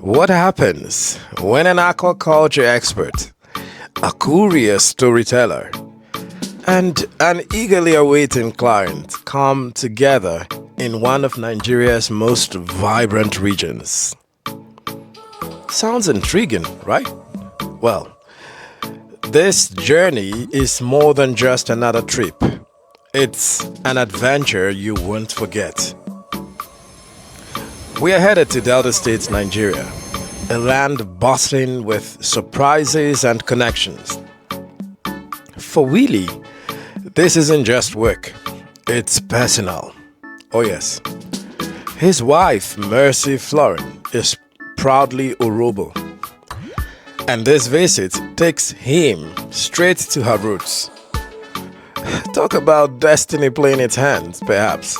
What happens when an aquaculture expert, a curious storyteller, and an eagerly awaiting client come together in one of Nigeria's most vibrant regions? Sounds intriguing, right? Well, this journey is more than just another trip. It's an adventure you won't forget. We are headed to Delta State, Nigeria, a land bustling with surprises and connections. For Willy, this isn't just work, it's personal. Oh yes. His wife, Mercy Fleuren, is proudly Orobo. And this visit takes him straight to her roots. Talk about destiny playing its hands, perhaps.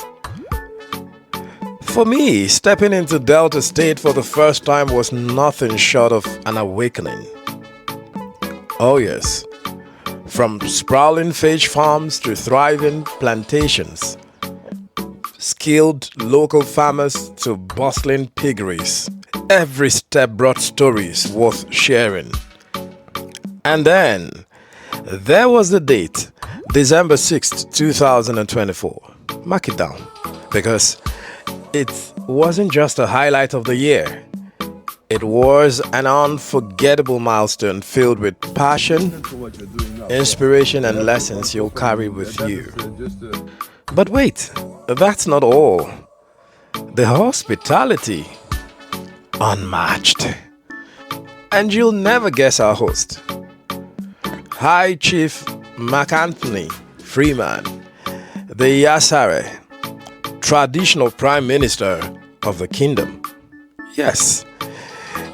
For me, stepping into Delta State for the first time was nothing short of an awakening. Oh yes, from sprawling fish farms to thriving plantations, skilled local farmers to bustling piggeries, every step brought stories worth sharing. And then, there was the date, December 6th, 2024. Mark it down, because it wasn't just a highlight of the year. It was an unforgettable milestone filled with passion, inspiration, and lessons you'll carry with you. But wait, that's not all. The hospitality, unmatched. And you'll never guess our host. High Chief McAnthony Freeman, the Asare, traditional Prime Minister of the Kingdom. Yes,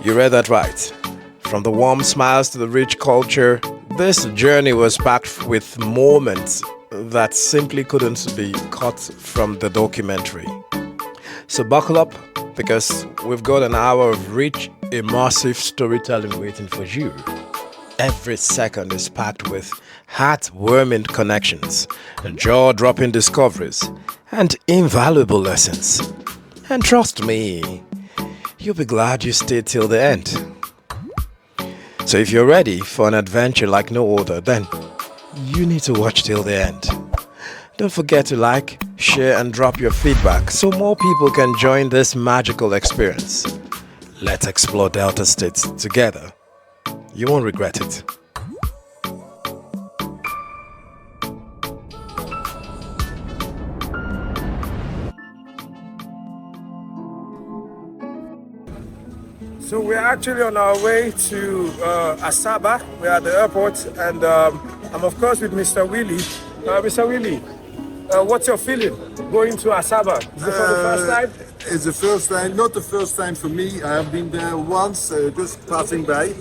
you read that right. From the warm smiles to the rich culture, this journey was packed with moments that simply couldn't be cut from the documentary. So buckle up, because we've got an hour of rich, immersive storytelling waiting for you. Every second is packed with heartwarming connections, jaw-dropping discoveries, and invaluable lessons. And trust me, you'll be glad you stayed till the end. So if you're ready for an adventure like no other, then you need to watch till the end. Don't forget to like, share, and drop your feedback so more people can join this magical experience. Let's explore Delta State together. You won't regret it. So we're actually on our way to Asaba. We're at the airport, and I'm of course with Mr. Willy. Mr. Willy, what's your feeling going to Asaba? Is it for the first time? It's the first time, not the first time for me. I have been there once, just passing by.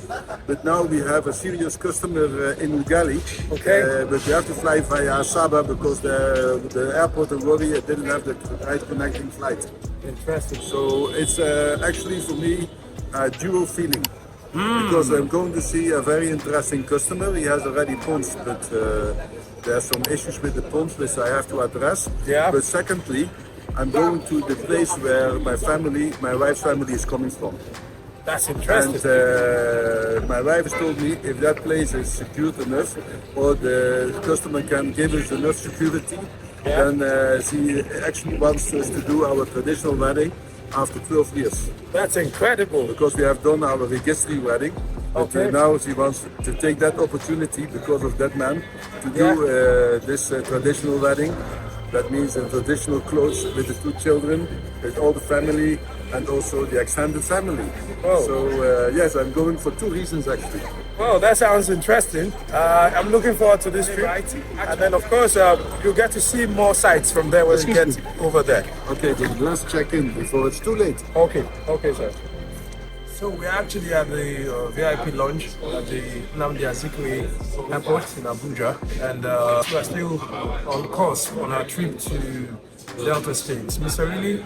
But now we have a serious customer in Ugali. Okay. But we have to fly via Asaba because the airport in Willy didn't have the right connecting flight. Interesting. So it's actually for me a dual feeling. Because I'm going to see a very interesting customer. He has already ponds, but there are some issues with the ponds which I have to address. Yeah. But secondly, I'm going to the place where my wife's family is coming from. That's interesting. And my wife has told me if that place is secured enough, or the customer can give us enough security, then she actually wants us to do our traditional wedding after 12 years. That's incredible. Because we have done our registry wedding. But now she wants to take that opportunity because of that man to do this traditional wedding. That means in traditional clothes with the two children, with all the family, and also the extended family. Oh. So yes, I'm going for two reasons actually. Well, that sounds interesting. I'm looking forward to this trip. And then, of course, you'll get to see more sites from there when you get over there. Okay, but let's check in before it's too late. Okay, sir. So we're actually at the VIP lounge at the Nnamdi Azikiwe Airport in Abuja, and we're still on course on our trip to Delta State. Mr. Willy,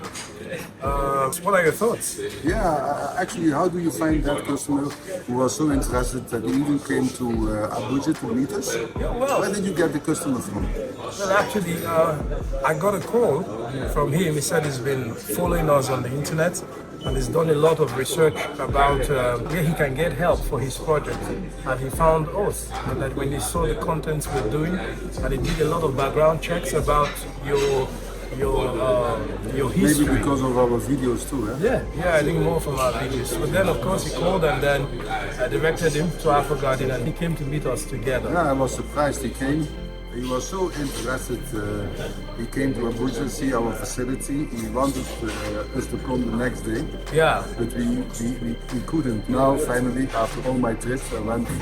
what are your thoughts? Yeah, actually, how do you find that customer who was so interested that he even came to Abuja to meet us? Yeah, well, where did you get the customer from? Well, actually, I got a call from him. He said he's been following us on the internet, and he's done a lot of research about where he can get help for his project. And he found us, and that when he saw the contents we're doing, and he did a lot of background checks about your history. Maybe because of our videos too, eh? Yeah, I think more from our videos. But then, of course, he called, and then I directed him to Aquaculture, and he came to meet us together. Yeah, I was surprised he came. He was so interested. He came to Abuja to see our facility. He wanted us to come the next day. Yeah. But we couldn't. Now, finally, after all my trips, I went to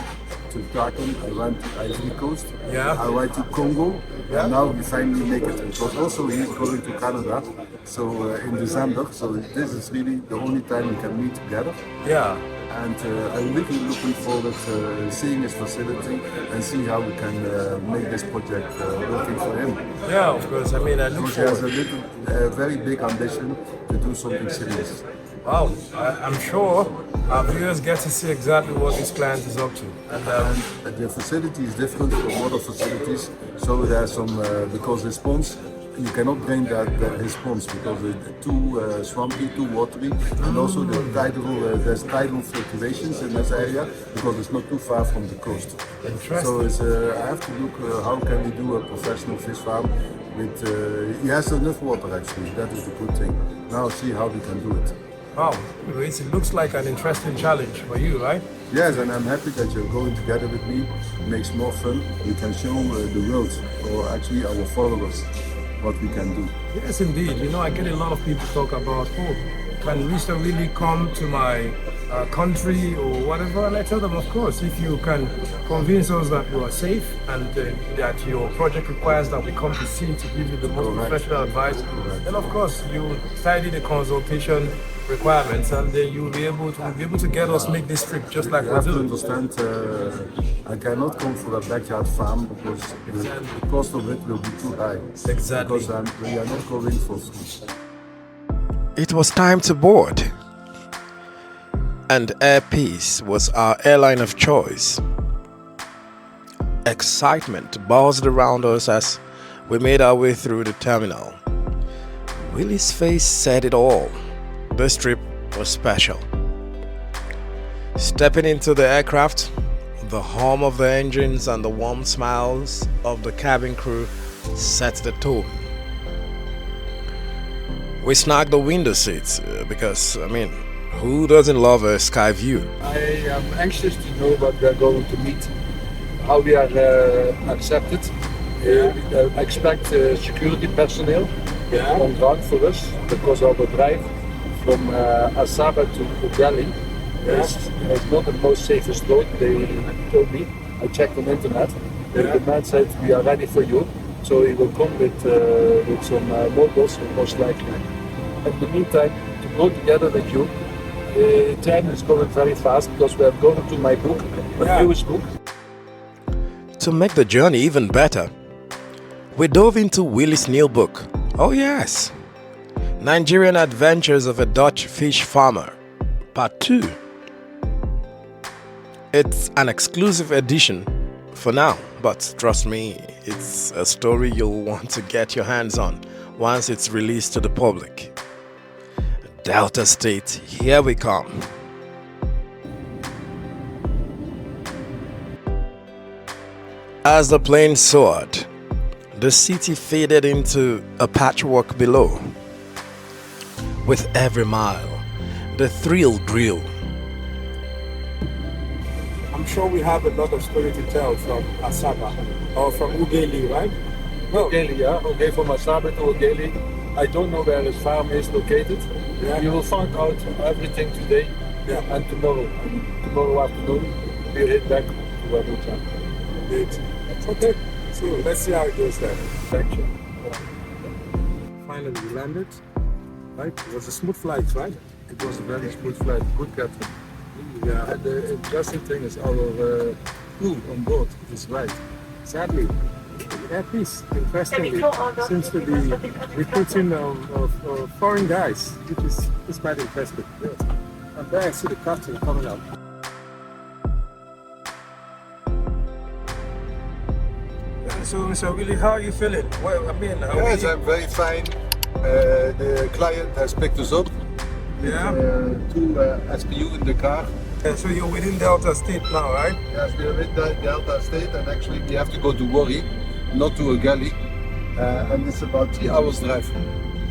Dakar, I went to Ivory Coast, I went to Congo, and now we finally make it. Because also he's going to Canada, so in December. So this is really the only time we can meet together. Yeah. And I'm really looking forward to seeing his facility and see how we can make this project working for him. Yeah, of course. I mean, I look He has a very big ambition to do something serious. Wow, I'm sure our viewers get to see exactly what this client is up to. And the facility is different from other facilities, so there's some, because his ponds, you cannot drain his ponds because it's too swampy, too watery, and also there's tidal fluctuations in this area because it's not too far from the coast. Interesting. So I have to look how can we do a professional fish farm with, he has enough water actually, that is the good thing. Now see how we can do it. Wow, it looks like an interesting challenge for you, right? Yes, and I'm happy that you're going together with me. It makes more fun. We can show the world, or actually our followers, what we can do. Yes, indeed. You know, I get a lot of people talk about, can Mr. Willy come to my country or whatever? And I tell them, of course, if you can convince us that you are safe and that your project requires that we come to see to give you the most professional advice, then of course you tidy the consultation requirements, and then you'll be able to get us make this trip just like you have to understand. I cannot come for a backyard farm because the cost of it will be too high. Exactly. Because we are not going for free. It was time to board, and Air Peace was our airline of choice. Excitement buzzed around us as we made our way through the terminal. Willy's face said it all. This trip was special. Stepping into the aircraft, the hum of the engines and the warm smiles of the cabin crew set the tone. We snagged the window seats because, I mean, who doesn't love a sky view? I am anxious to know what we are going to meet, how we are accepted. I expect security personnel on guard for us because of the drive from Asaba to Willy is not the most safest road. They told me. I checked on the internet. The man said we are ready for you, so he will come with some mobiles most likely. In the meantime, to go together with you, the time is going very fast because we are going to my book, my newest book. To make the journey even better, we dove into Willy's new book. Oh yes, Nigerian Adventures of a Dutch Fish Farmer, Part 2. It's an exclusive edition for now, but trust me, it's a story you'll want to get your hands on once it's released to the public. Delta State, here we come. As the plane soared, the city faded into a patchwork below. With every mile, the thrill grew. I'm sure we have a lot of story to tell from Asaba or from Ughelli, right? Ughelli, yeah. Okay, from Asaba to Ughelli. I don't know where his farm is located. Yeah. You will find out everything today and tomorrow. Tomorrow afternoon, we'll head back to Abuja. Great. Okay, so let's see how it goes then. Thank you. Finally, we landed. Right? It was a smooth flight, right? It was a very smooth flight. Good captain. Yeah. And the interesting thing is our crew on board is right. Sadly, Air Peace, interestingly, seems to be recruiting of foreign guys, which is quite interesting. Yes. And there I see the captain coming up. So, Mr. Willy, how are you feeling? Well, I mean, yes, I'm very fine. The client has picked us up Yeah. Two SPU in the car. So you're within Delta State now, right? Yes, we are in the Delta State, and actually we have to go to Willy, not to a galley, and it's about 3 hours drive.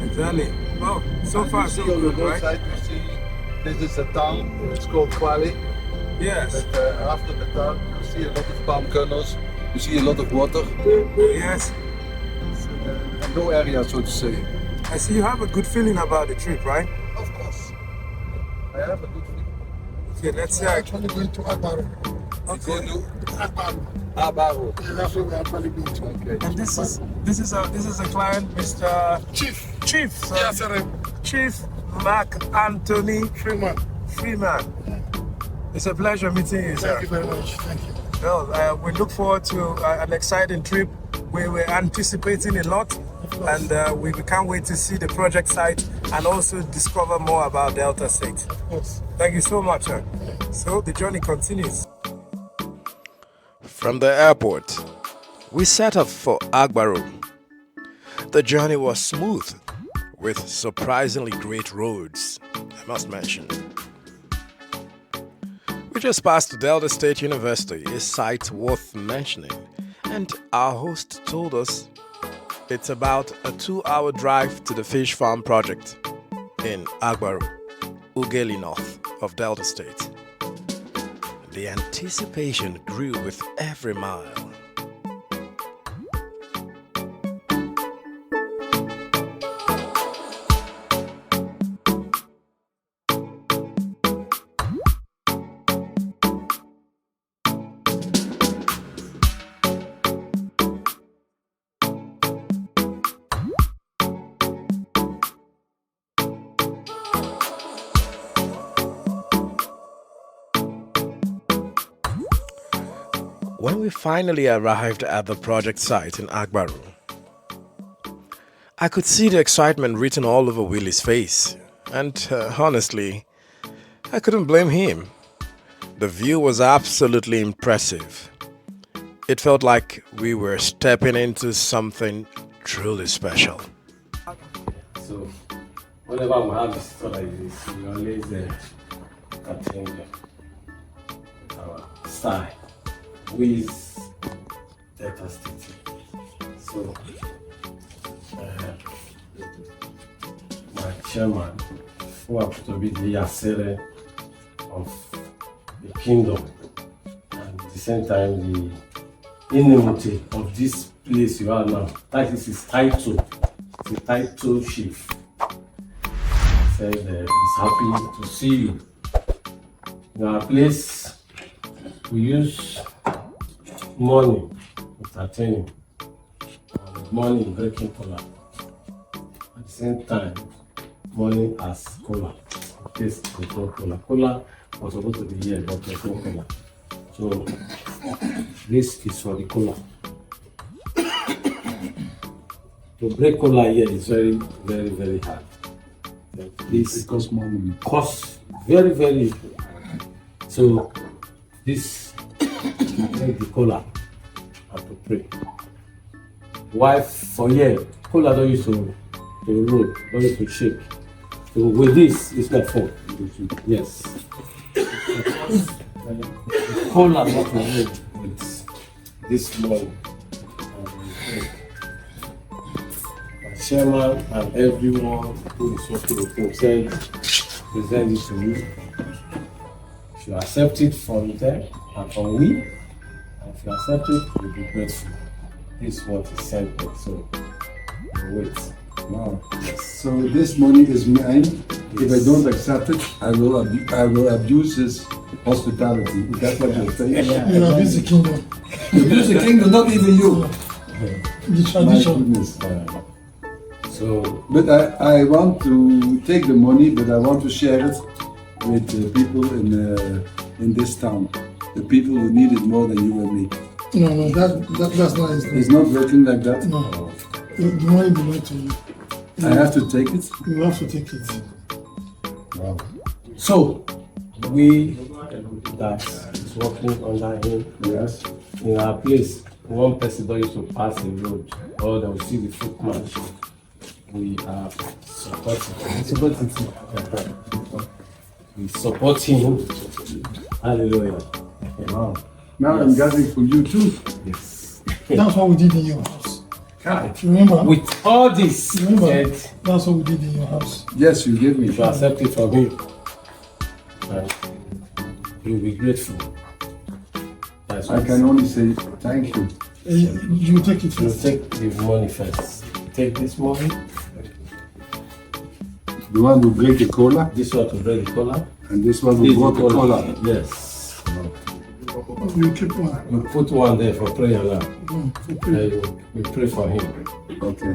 Exactly. Well, so And far you so see on the good, right? roadside, you see this is a town. It's called Willy. Yes. But after the town, you see a lot of palm kernels. You see a lot of water. Yes. It's a low area, so to say. I see you have a good feeling about the trip, right? Of course, I have a good feeling. Okay, let's see. We're actually going to Agbaro. Go to Agbaro. Abaro. Yeah, that's what we're actually going to. Okay. And this is a client, Mr. Chief. Sorry. Yes, sir. Chief Mark Anthony Freeman. Freeman. It's a pleasure meeting you, sir. Thank you very much. Thank you. Well, we look forward to an exciting trip. We're anticipating a lot, and we can't wait to see the project site and also discover more about Delta State. Of course. Thank you so much, sir. So the journey continues. From the airport, we set off for Agbaro. The journey was smooth, with surprisingly great roads, I must mention. We just passed Delta State University, a site worth mentioning, and our host told us it's about a 2-hour drive to the fish farm project in Agbaro, Ughelli North of Delta State. The anticipation grew with every mile. When we finally arrived at the project site in Agbaro, I could see the excitement written all over Willy's face, and honestly, I couldn't blame him. The view was absolutely impressive. It felt like we were stepping into something truly special. So, whenever we have visitor like this, we always entertain them with our style. We is Delta State. So, my chairman, who happens to be the Asere of the kingdom, and at the same time the inimity of this place you are now. That is his title, the title chief. Said he's happy to see you. In our place, we use money entertaining, money breaking cola. At the same time, money as cola. In case control cola. Cola was supposed to be here, but control cola. So this is for the cola. To break cola here is very, very, very hard. This costs more money. Costs very, very. So this make the cola and to pray. Why for here cola don't use to roll, don't use to shake. So with this, it's not fun. Yes. Cola not to roll with this money. Chairman and everyone who is working with him said, present it to you. If you accept it from them and from we, and if you accept it, you'll be grateful. This is what he sent me, so we'll wait. Wow. Yes. So this money is mine. Yes. If I don't accept it, I will abuse his hospitality. Is that what you're saying? You abuse the kingdom. Abuse the kingdom, not even you. The My tradition. goodness. So, But I want to take the money, but I want to share it with the people in this town. The people who need it more than you and me. No, that's not his It's not working like that. No. The money belongs to you. I have to take it. You have to take it. Wow. so we that is working under him Yes. in our place. One person don't used to pass the road, or they will see the footman. we are supporting. We support him. Hallelujah. Wow. Now I'm gathering for you too. Yes. That's what we did in your house. God. Remember? With all this, Remember? and That's what we did in your house. Yes, you give me. if you accept it from him, and you'll be grateful. That's I what can only say thank you. You take it you first. take the money first. Take this money, The one who break the cola this one to break the collar. and this one This who brought the cola. Yes. You keep one. We put one there for prayer now. For prayer. We pray for him. Okay,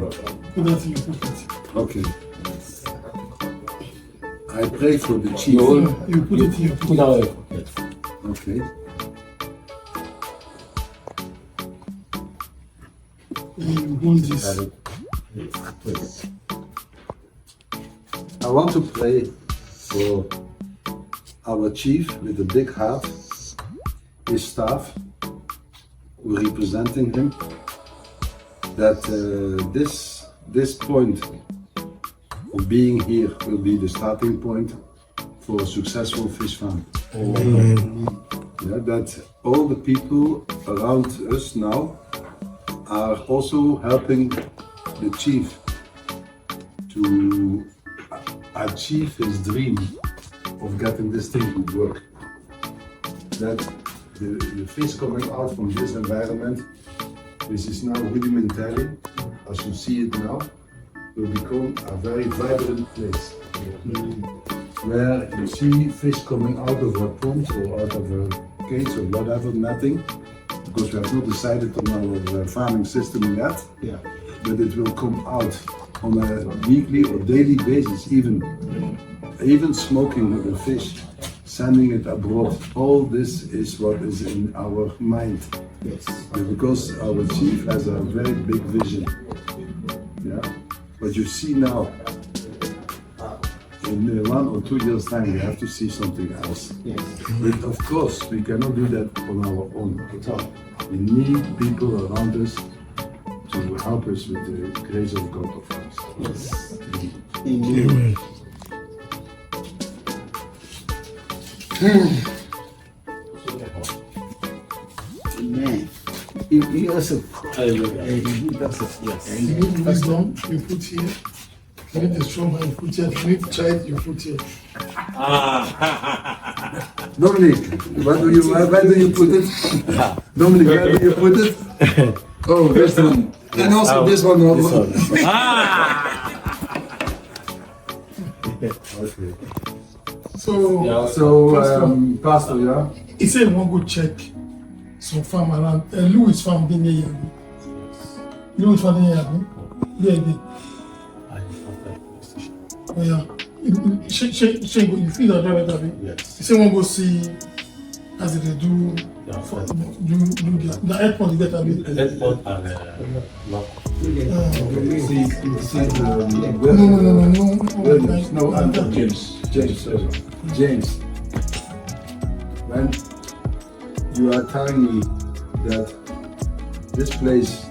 Put that in your pocket. okay. I pray for the chief. You put it in your Put pocket. down your pocket. Okay. You hold this. Please. I want to pray for our chief with a big heart, his staff, who are representing him, that this point of being here will be the starting point for a successful fish farm. Yeah, that all the people around us now are also helping the chief to achieve his dream of getting this thing to work. That the fish coming out from this environment, which is now rudimentary, as you see it now, will become a very vibrant place. Where you see fish coming out of a pond or out of a cage or whatever, netting, because we have not decided on our farming system yet, but it will come out on a weekly or daily basis, even smoking the fish, sending it abroad. All this is what is in our mind. Yes. Because our chief has a very big vision. Yeah. But you see now, in 1 or 2 years' time, we have to see something else. Yes. But of course, we cannot do that on our own. We need people around us to help us with the grace of God of us. Yes. Amen. Amen. You also, Hallelujah. you also, yes. You need wisdom, you put here. You need a strong hand, you put here. You need child, you put here. Dominic, where do you put it? Dominic, where do you put it? Oh, this one. And also this one. This one. Okay. So, Yeah. So, Pastor, yeah? he said he won't go check some farm around. Louis farm didn't hear you. Louis farm didn't hear you. Yeah, yeah. Oh, yeah. You feel that right, David? Yes. He said won't go see as they do Yeah, the airport, you get a bit. Headphones and lock. See the No. James. When you are telling me that this place,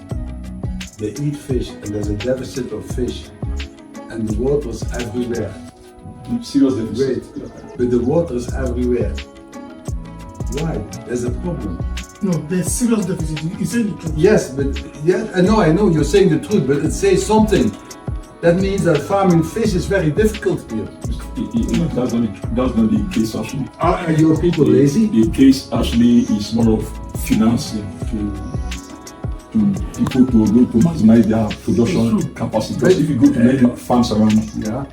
they eat fish and there's a deficit of fish and the water is everywhere. Serious deficit. Wait, but the water is everywhere. Why? There's a problem. No, there's serious deficit. He said the truth. Yes, but I know you're saying the truth, but it says something. That means that farming fish is very difficult here. That's not the case actually. Are your people lazy? The case actually is more of financing to people to maximize their production capacity. Because if you go to many farms around,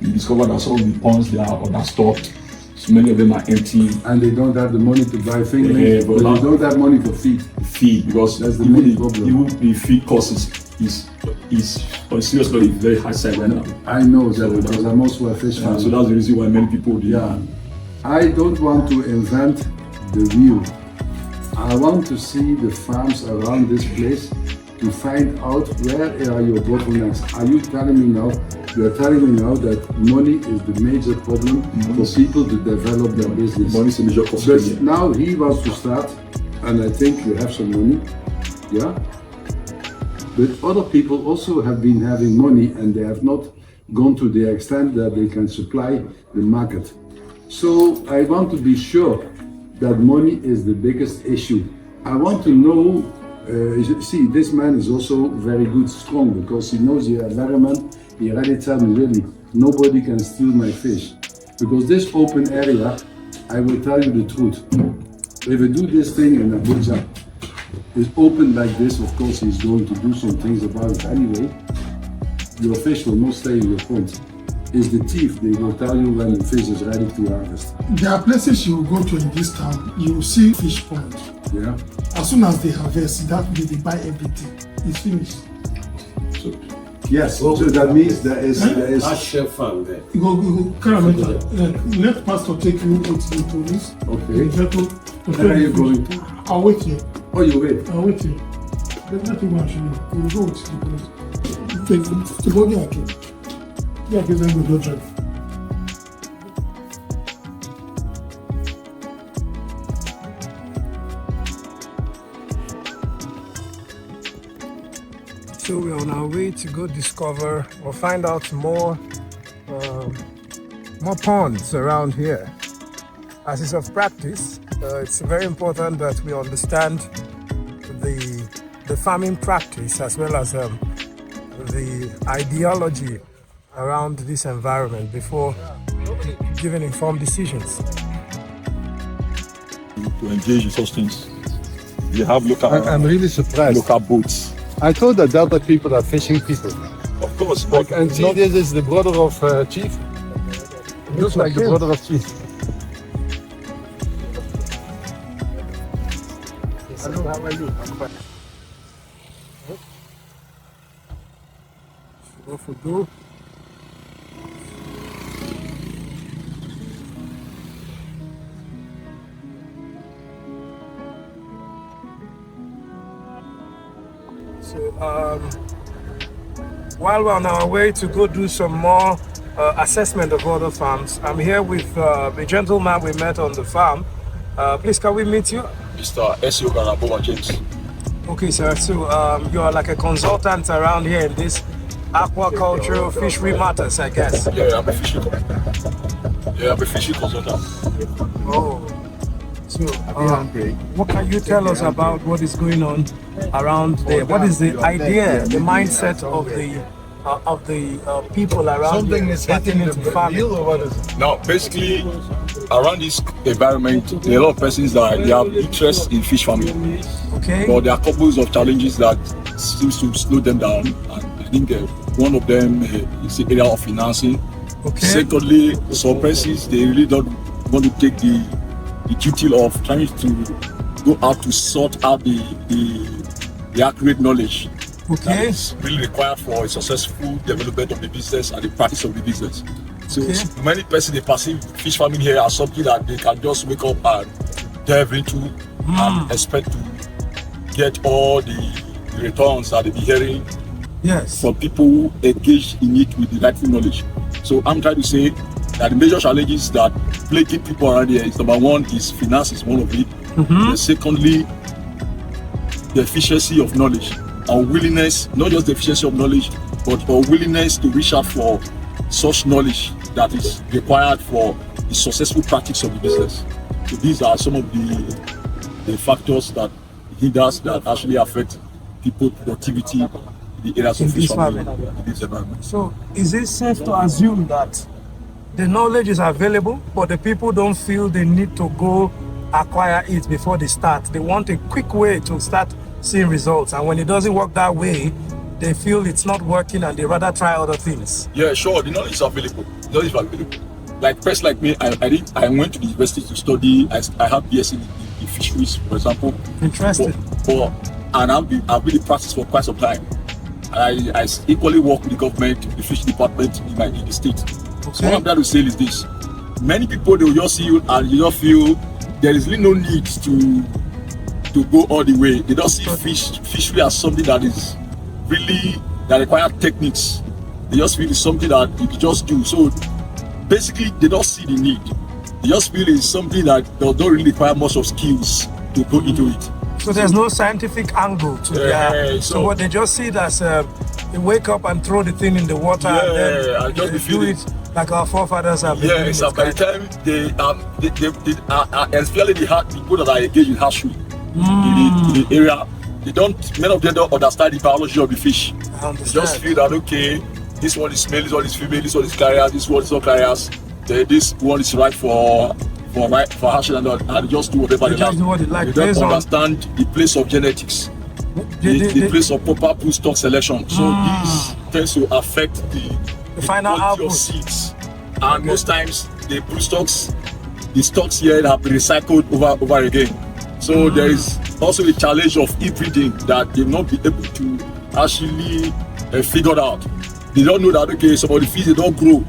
you discover that some of the ponds they are understocked. So many of them are empty. And they don't have the money to buy fingerlings, but they don't have money for feed. Because That's the even main problem. Even the feed cost is on serious level very high side right now. I know that because I'm also a fish farmer. So that's the reason why many people I don't want to invent the wheel. I want to see the farms around this place to find out where are your bottlenecks. Are you telling me now? You are telling me now that money is the major problem for people to develop their business. Money is a major cost. But now he wants to start, and I think you have some money, yeah. But other people also have been having money, and they have not gone to the extent that they can supply the market. So I want to be sure that money is the biggest issue. I want to know, see, this man is also very good, strong, because he knows the environment. He already told me, really, nobody can steal my fish. Because this open area, I will tell you the truth. If we do this thing in Abuja, it's open like this, of course he's going to do some things about it anyway. Your fish will not stay in your pond. It's the thief, they will tell you when the fish is ready to harvest. There are places you will go to in this town, you will see fish pond. Yeah. As soon as they harvest, that way they buy everything. It's finished. So, yes, so that means there is That chef farm there. You go, let Pastor take you with the police. okay. Where are you going? I'll wait here. Oh, you wait. I'll wait here. There's nothing much you know. You will go with the police. The body again. Yeah, because then we go drive. So we're on our way to go discover or find out more ponds around here. As is of practice, it's very important that we understand the farming practice as well as the ideology around this environment before giving informed decisions. To engage in such things. They have local. I'm really surprised. Local boats. I thought that Delta people are fishing people. Of course, but And see, this is the brother of Chief. It looks like the brother of Chief. Hello, how are you? I'm fine. Go for go. So while we're on our way to go do some more assessment of other farms, I'm here with the gentleman we met on the farm. Please, can we meet you? Mr. S.O. Garabo James. Okay, sir. So you are like a consultant around here in this aquaculture fishery matters, I guess. Yeah, I'm a fishing consultant. Oh. So, what can you tell us about what is going on around there? What is the idea, the mindset of the people around Something here is hitting into the farming? wheel or what is it? Now, basically, around this environment, there are a lot of persons that they have interest in fish farming. Okay. But there are couples of challenges that seems to slow them down. And I think one of them is the area of financing. Okay. Secondly, some persons, they really don't want to take the duty of trying to go out to sort out the accurate knowledge that Okay. is really required for a successful development of the business and the practice of the business. So Okay. many persons, they perceive fish farming here as something that they can just wake up and delve into and expect to get all the returns that they be hearing Yes. from people who engage in it with the rightful knowledge. So I'm trying to say that the major challenges that plaguing people around here is, number one, is finance is one of it. Secondly, the efficiency of knowledge, our willingness, not just the efficiency of knowledge, but our willingness to reach out for such knowledge that is required for the successful practice of the business. So these are some of the factors that hinders that actually affect people productivity in the areas In of fish this farming farming. in this environment. So, is it safe to assume that the knowledge is available, but the people don't feel they need to go acquire it before they start? They want a quick way to start seeing results, and when it doesn't work that way, they feel it's not working and they rather try other things. Yeah, sure. The knowledge is available. The knowledge is available. Like person like me, I went to the university to study. I have BSc in fisheries, for example. Interesting. And I've been in practice for quite some time. I equally work with the government, the fish department in the state. So what I'm trying to say is this: many people, they will just see you and you just feel there is really no need to go all the way. They don't see fishery as something that is really that require techniques. They just feel it's something that you can just do. So basically, they don't see the need. They just feel it's something that don't really require much of skills to go into it. So there's no scientific angle to Yeah, so what they just see it as they wake up and throw the thing in the water, and then and just they be do feeding. it like our forefathers have been doing Yes, it, and by the time especially the people that are engaged in hatchery in the area, many of them don't understand the biology of the fish. I They just understand. feel that okay, this one is male, this one is female, this one is carrier, this one is not carriers, this one is right for hatching and all, and they just do whatever They they just like. do what they like, They don't based on- understand the place of genetics, the place of proper brood stock selection. So this tends to affect the final quality output. of seeds, and most times the brood stocks, the stocks here have been recycled over again. So there is also a challenge of inbreeding that they've not been able to actually figure out. They don't know that okay, some of the fish they don't grow.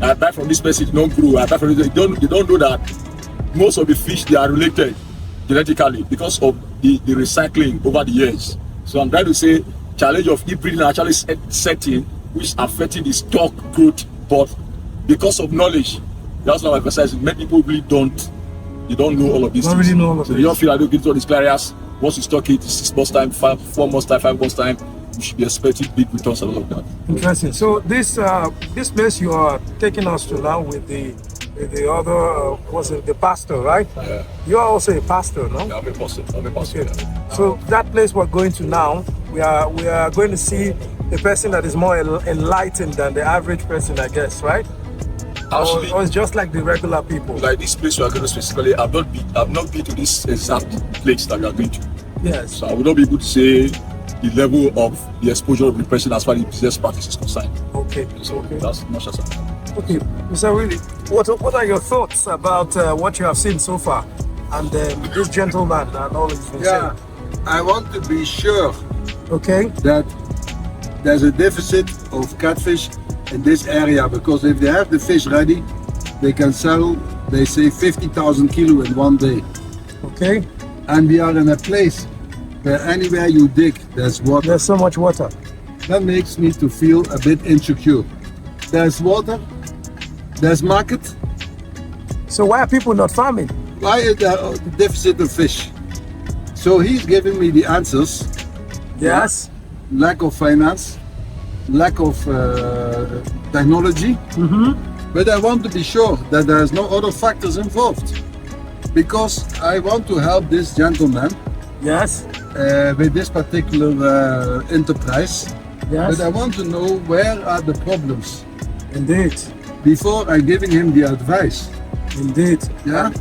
I buy from this person, they don't grow. I buy from this, they don't know that most of the fish they are related genetically because of the recycling over the years. So I'm trying to say challenge of inbreeding actually setting, which is affecting the stock growth, but because of knowledge, that's not emphasizing. Many people really don't know all of these Don't things. really know all of So they this. don't feel like they get all these carriers. Once you stock it, 6 months time, 4 months time, 5 months time, you should be expecting big returns and all of that. Interesting. So this place you are taking us to now with the other was it the pastor, right? Yeah. You are also a pastor, no? I'm a pastor. Okay. Yeah. So that place we're going to now, we are going to see the person that is more enlightened than the average person, I guess, right? Actually, Or it's just like the regular people. like this place we are going to specifically, I've not been to this exact place that we are going to. Yes. So I will not be able to say the level of the exposure of the person as far as the business practice is concerned. Okay. So Okay. that's much as I can. Okay. Mr. Willy, what are your thoughts about what you have seen so far, and this gentleman and all he's been Yeah, I want to be sure saying? Okay. that there's a deficit of catfish in this area, because if they have the fish ready, they can sell, they say 50,000 kilo in one day. Okay. And we are in a place where anywhere you dig, there's water. There's so much water. That makes me to feel a bit insecure. There's water, there's market. So why are people not farming? Why is there a deficit of fish? So he's giving me the answers. Yes. Lack of finance, lack of technology. But I want to be sure that there's no other factors involved, because I want to help this gentleman Yes. with this particular enterprise. Yes. But I want to know where are the problems Indeed. before I'm giving him the advice. Indeed. Yeah.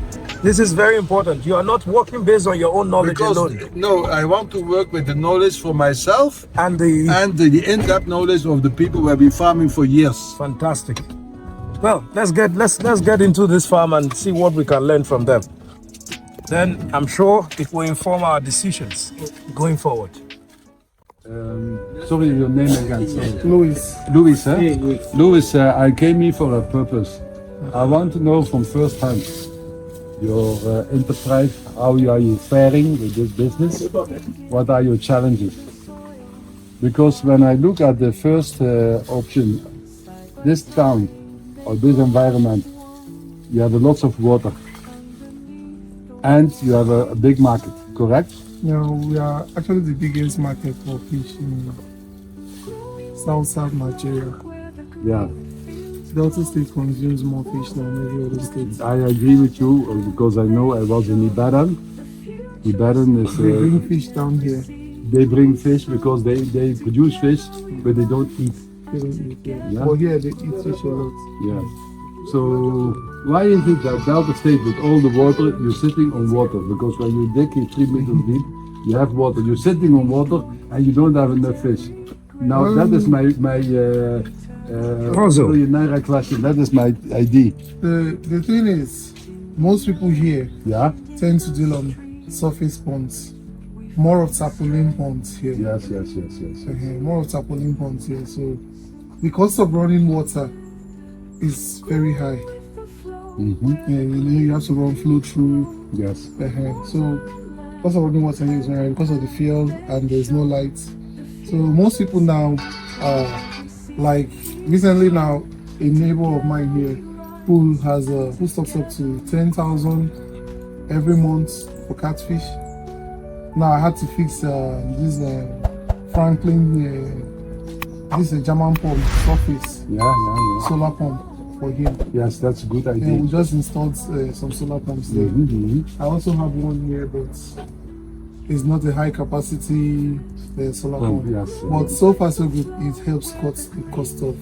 This is very important. You are not working based on your own knowledge Because alone. no, I want to work with the knowledge for myself And the and the in-depth knowledge of the people who have been farming for years. fantastic. Well, let's get into this farm and see what we can learn from them. Then I'm sure it will inform our decisions going forward. Sorry, your name again. Sorry. Louis. Louis, huh? Hey, Louis. Louis, I came here for a purpose. I want to know from first hand your enterprise, how are you faring with this business? What are your challenges? Because when I look at the first option, this town or this environment, you have lots of water and you have a big market, correct? Yeah, we are actually the biggest market for fish in South Nigeria. Yeah, Delta State consumes more fish than every other state. I agree with you because I know I was in Ibadan. Ibadan is They bring fish down here. they bring fish because they produce fish, but they don't eat. They don't eat here. Yeah. But here they eat fish a lot. Yeah. So why is it that Delta State with all the water, you're sitting on water? Because when you dig it 3 meters deep, you have water. You're sitting on water and you don't have enough fish. Now that is my Also. Naira question. That is my idea. The thing is, most people here Yeah. tend to deal on surface ponds. More of tarpaulin ponds here. Yes. More of tarpaulin ponds here. So the cost of running water is very high. Mm-hmm. And you have to run flow through. Yes. So cost of running water here is very high because of the fuel and there's no light. So most people now like recently now a neighbor of mine here who stocks up to 10,000 every month for catfish. Now I had to fix this Franklin This is a German pump, surface, Yeah. solar pump for him. Yes, that's a good idea. And we just installed some solar pumps there. I also have one here, but it's not a high capacity solar pump. Yes, But so far so good, it helps cut the cost of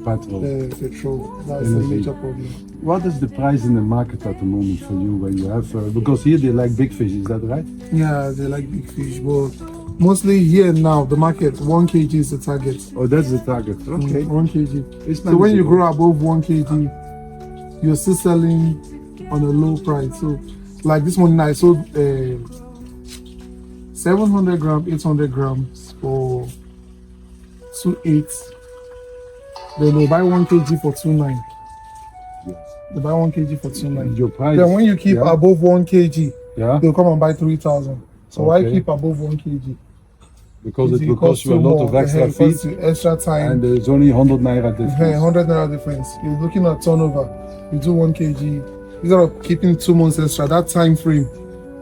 petrol. petrol. That's a major problem. What is the price in the market at the moment for you when you have? Because here they like big fish, is that right? Yeah, they like big fish, but mostly here now, the market, 1 kg is the target. Oh, that's the target. Okay. 1 kg. It's So when you manageable. grow above 1 kg, you're still selling on a low price. So, like this morning, I sold 700 grams, 800 grams for 2.8. Then they buy 1 kg for 2.9. They buy 1 kg for 2.9. Your price. Then when you keep above 1 kg, Yeah. they'll come and buy 3,000. So why Okay. keep above 1 kg? Because it will cost you a lot of extra feed, extra time. and there's only 100 naira difference. 100 naira difference. You're looking at turnover. You do 1 kg. Instead of keeping 2 months extra, that time frame,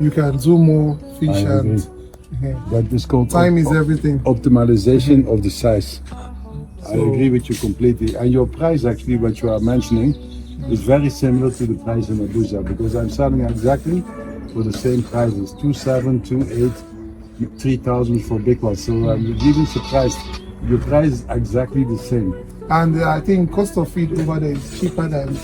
you can do more fish I agree. and That is called time is everything. optimization of the size. I agree with you completely. And your price, actually, what you are mentioning, is very similar to the price in Abuja, because I'm selling exactly for the same prices: 2.7, 2.8, 3,000 for big ones. So I'm even surprised. Your price is exactly the same. And I think cost of feed over there is cheaper than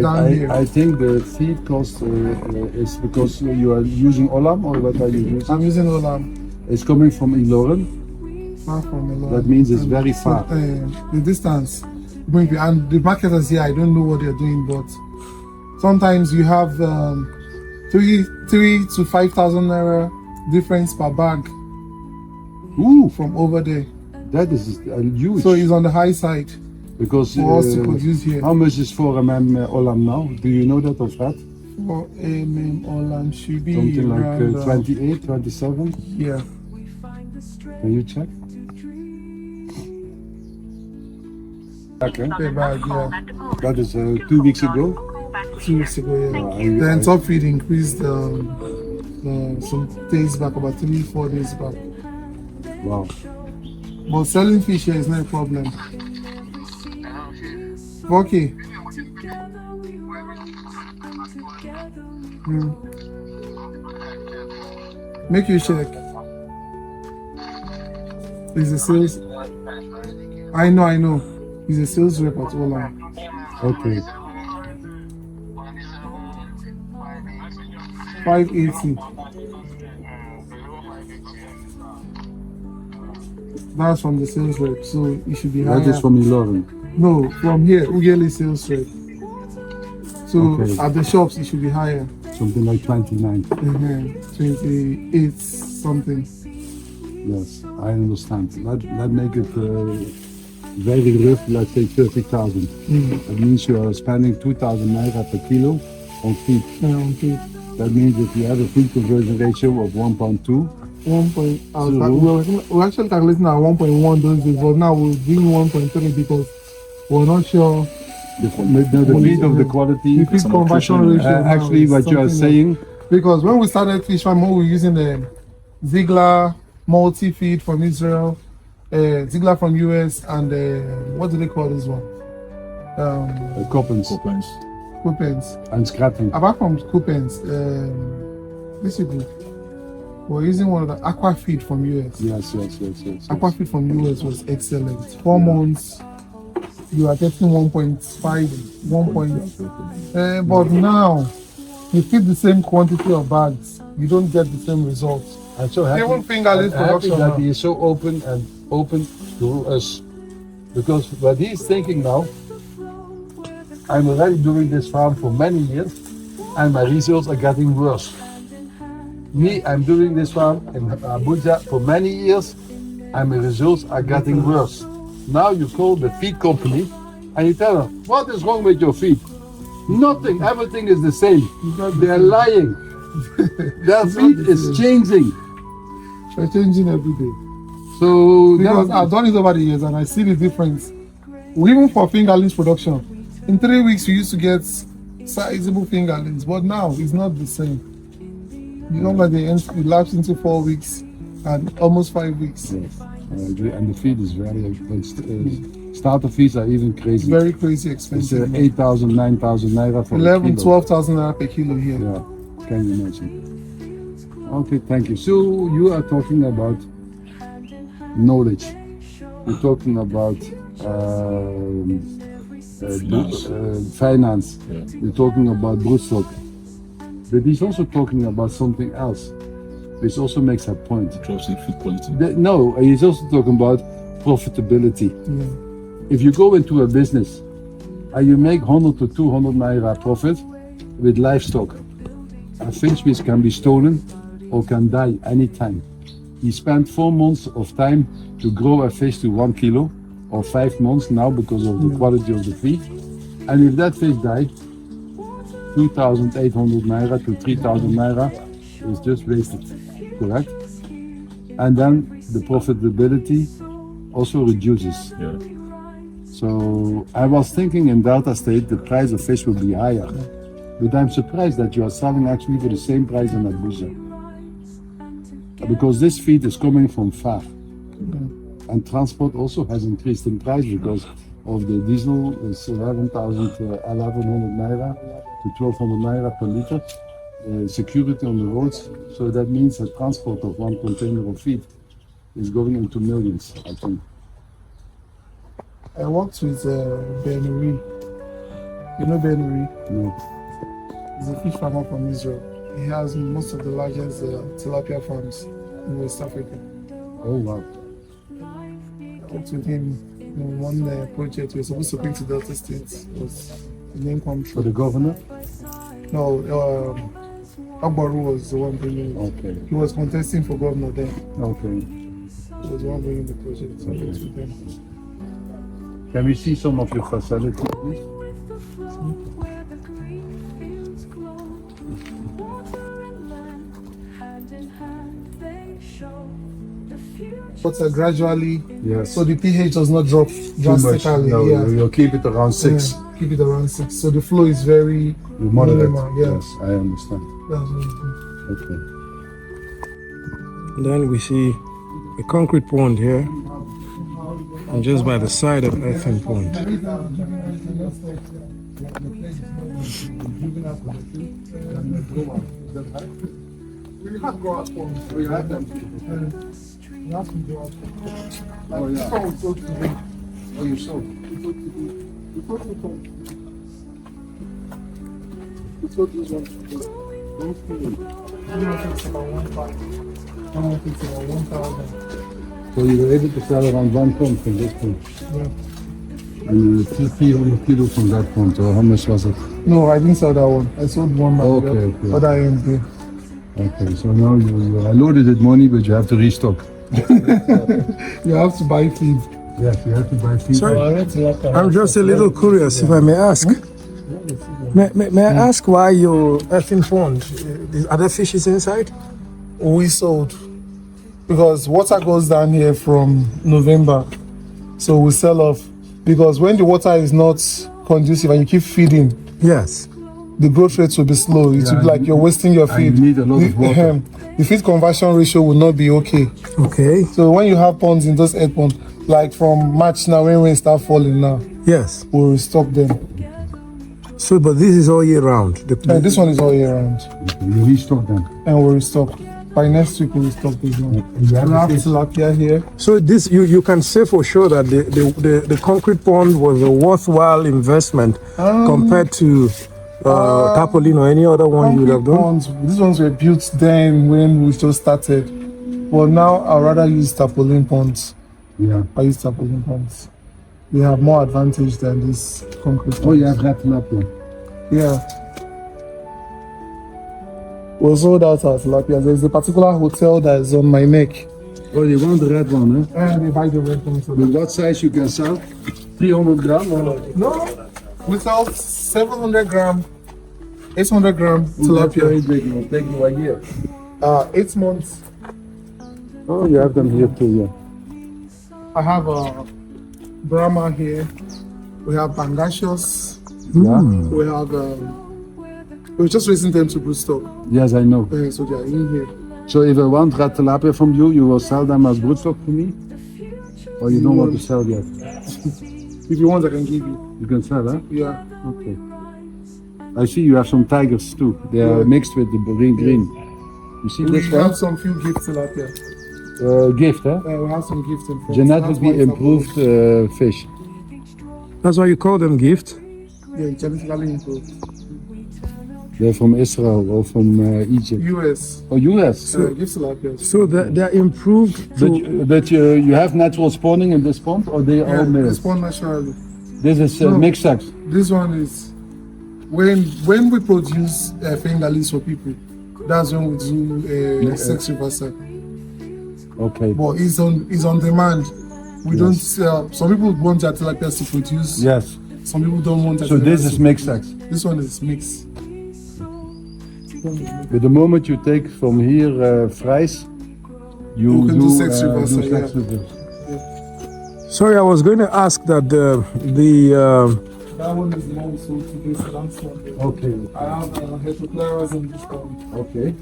down here. I think the feed cost is because you are using Olam, or what are you using? I'm using Olam, It's coming from Iloren. far from Olam. That means it's very So, far. the distance, and the marketers here, I don't know what they're doing, but sometimes you have 3 to 5,000 naira difference per bag Ooh, from over there. that is huge. So it's on the high side Because for us to produce here. how much is 4 Olam now? Do you know that of that? For Olam should be Something like around 28, 27? yeah. Can you check? Okay. Per bag, yeah. That is 2 weeks ago. 2 weeks ago, yeah. I- Then top feed increased some days back, about 3-4 days back. Wow. But selling fish here is not a problem. Okay. Make you check. Is the sales? I know. He's a sales rep at Olam. Okay. 580. That's from the sales rep, so it should be higher. That is from Iloren. No, from here, Ugeli sales rep. So Okay. at the shops, it should be higher. Something like 29. 28 something. Yes, I understand. That make it very rough, let's say 30,000. That means you are spending 2,000 naira per kilo on feed. Okay. That means if you have a feed conversion ratio of 1.2, 1 point. Zero. We're actually calculating at 1.1 those days, but now we're doing 1.3 because we're not sure. the feed of the quality. The feed conversion ratio. now Actually, is what you are something saying, like- because when we started fish farm, we were using the Ziegler multi feed from Israel, Ziegler from US, and what do they call this one? coupons Coupons. and scrapping. Apart from coupons, this is good. We're using one of the aqua feed from US. Yes. Aqua feed from US was excellent. 4 months, you are getting 1.5, 1 point. But now, you feed the same quantity of bags, you don't get the same results. I'm so happy, Even fingerless I'm happy production that now. he is so open to us, because what he's thinking now, I'm already doing this farm for many years, and my results are getting worse. Me, I'm doing this farm in Abuja for many years, and my results are getting worse. Now you call the feed company, and you tell them, what is wrong with your feed? Nothing, everything is the same. They're lying. Their feed is changing. They're changing every day. So Because that's- I've done it over the years and I see the difference. Even for fingerlings production, in 3 weeks we used to get sizable fingerlings, but now it's not the same. You know, like they lapse into 4 weeks and almost 5 weeks. And the feed is starter feeds are even crazy. Very crazy It's expensive. 8,000, 9,000 naira for 11, a kilo. 12,000 naira per kilo here. Yeah, can you imagine? Okay, thank you. So you are talking about knowledge. You're talking about finance. You're talking about broodstock. But he's also talking about something else, which also makes a point. Drops in feed quality. No, he's also talking about profitability. Yeah. If you go into a business and you make 100 to 200 naira profit with livestock, a fish which can be stolen or can die anytime. He spent 4 months of time to grow a fish to 1 kilo, or 5 months now because of the quality of the feed. And if that fish died, 2,800 naira to 3,000 naira is just wasted, correct? And then the profitability also reduces. Yeah. So I was thinking in Delta State the price of fish will be higher, but I'm surprised that you are selling actually for the same price in Abuja. Because this feed is coming from far. And transport also has increased in price because of the diesel is 11,100 naira to 1,200 naira per liter. Security on the roads, so that means the transport of one container of feed is going into millions, I think. I worked with Benuri. You know Benuri? No. He's a fish farmer from Israel. He has most of the largest tilapia farms in West Africa. Oh wow. I worked with him in one project we were supposed to bring to Delta State. It was the name come For true. the governor? No, Agbaru was the one bringing it. Okay. He was contesting for governor then. Okay. He was the one bringing the project. So I worked with him. Can we see some of your facilities, please? Water gradually, Yes. so the pH does not drop drastically. No, Yeah. you'll keep it around 6. Yeah, keep it around 6. So the flow is very Moderate. minimal. Yeah. Yes, I understand. That's what it is. Okay. Then we see a concrete pond here, and just by the side of earthen pond. We have grow-out ponds. We have them. We have some grow-out ponds. Oh, yeah. Before we go to the- Oh, you saw? before we go- before this one, don't feel it. One takes about 1,500. One takes about 1,000. So you were able to sell around 1 ton from this pond. Yeah. And 300 kilos from that pond, or how much was it? No, I didn't sell that one. I sold one by Okay, the okay. other end there. Okay, so now you are loaded with money, but you have to restock. You have to buy feed. Yes, you have to buy feed. Sorry, I'm just a little curious, if I may ask. May I ask why your earthen pond? Are there fishes inside? We sold because water goes down here from November, so we sell off because when the water is not conducive and you keep feeding, Yes. the growth rate will be slow. It will be like you're wasting your And feed. you need a lot of water. The feed conversion ratio will not be okay. Okay. So when you have ponds in those 8 ponds, like from March now, when rain start falling now, Yes. we'll restock them. So, but this is all year round. And this one is all year round, You restock them. and we'll restock. By next week, we'll restock this one. You We have have to say- tilapia here. So this you can say for sure that the concrete pond was a worthwhile investment compared to tarpaulin or any other one you would have done. Ponds, these ones were built then when we just started. But now I'd rather use tarpaulin ponds. Yeah. I use tarpaulin ponds. They have more advantage than this concrete ponds. Oh, you have red tilapia. Yeah. We sold out our tilapia. There's a particular hotel that is on my neck. Oh, you want the red one, huh? And they buy the red ones. With what size you can sell? 300 gram or? No, we sell 700 gram, 800 gram That's very tilapia. big. It'll take you a year. 8 months. Oh, you have them here too, yeah. I have a Brahma here. We have Pangasius. Yeah? We have. We're just raising them to broodstock. Yes, I know. So they are in here. So if I want red tilapia from you, you will sell them as broodstock to me? Or you don't want to sell yet? If you want, I can give you. You can sell, huh? Yeah. Okay. I see you have some tigers too. They are mixed with the green. You see We this one? have some few gifts out here. Gift, huh? We have some gifts in front. Genetically improved fish. That's why you call them gift. Yeah, genetically improved. They're from Israel or from Egypt. US. Oh, US. Gifts out here. So they're improved to... But you have natural spawning in this pond, or they all males? This one naturally. This is mixed sex. This one is when we produce fingerlings for people. That's when we do sex reversal. Okay. But it's on demand. We don't sell. Some people want their tilapias to produce. Yes. Some people don't want. So this is mixed sex. This one is mixed. But the moment you take from here fries, you can do sex reversal. Sorry, I was going to ask that that one is long, so today's last one. Okay. I have heteroclaras in this one. Okay.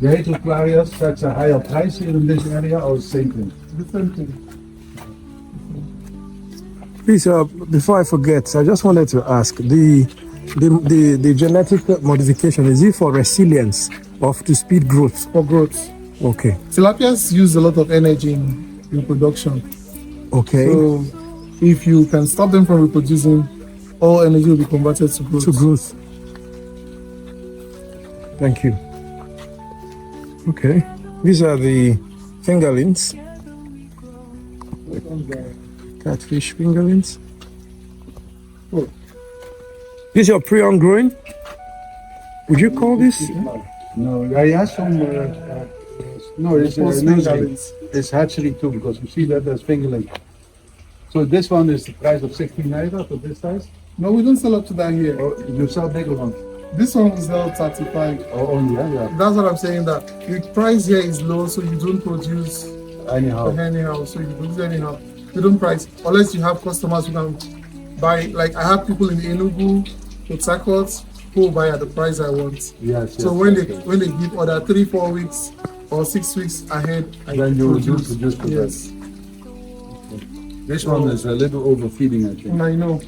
The heteroclarias, that's a higher price here in this area, or the same thing? Different thing. Please, before I forget, I just wanted to ask, the genetic modification, is it for resilience or to speed growth? For growth. Okay. Tilapias use a lot of energy in reproduction. Okay. So if you can stop them from reproducing, all energy will be converted to growth. To growth. Thank you. Okay. These are the fingerlings. Catfish fingerlings. Oh. This is your pre-on growing? Would you call this? No, I have some. No, it's fingerlings. It's hatchery too, because you see that there's fingerling. So this one is the price of 16 naira for this size? No, we don't sell up to that here. Or you sell bigger ones? This one will sell 35. Oh, only, yeah. That's what I'm saying, that the price here is low, so you don't produce Anyhow. so you produce anyhow. You don't price, unless you have customers who can buy, like I have people in Enugu, Port Harcourt, who will buy at the price I want. Yes. So when they give order 3-4 weeks or 6 weeks ahead, then you produce for yes. that. This one is a little overfeeding, I think. I know.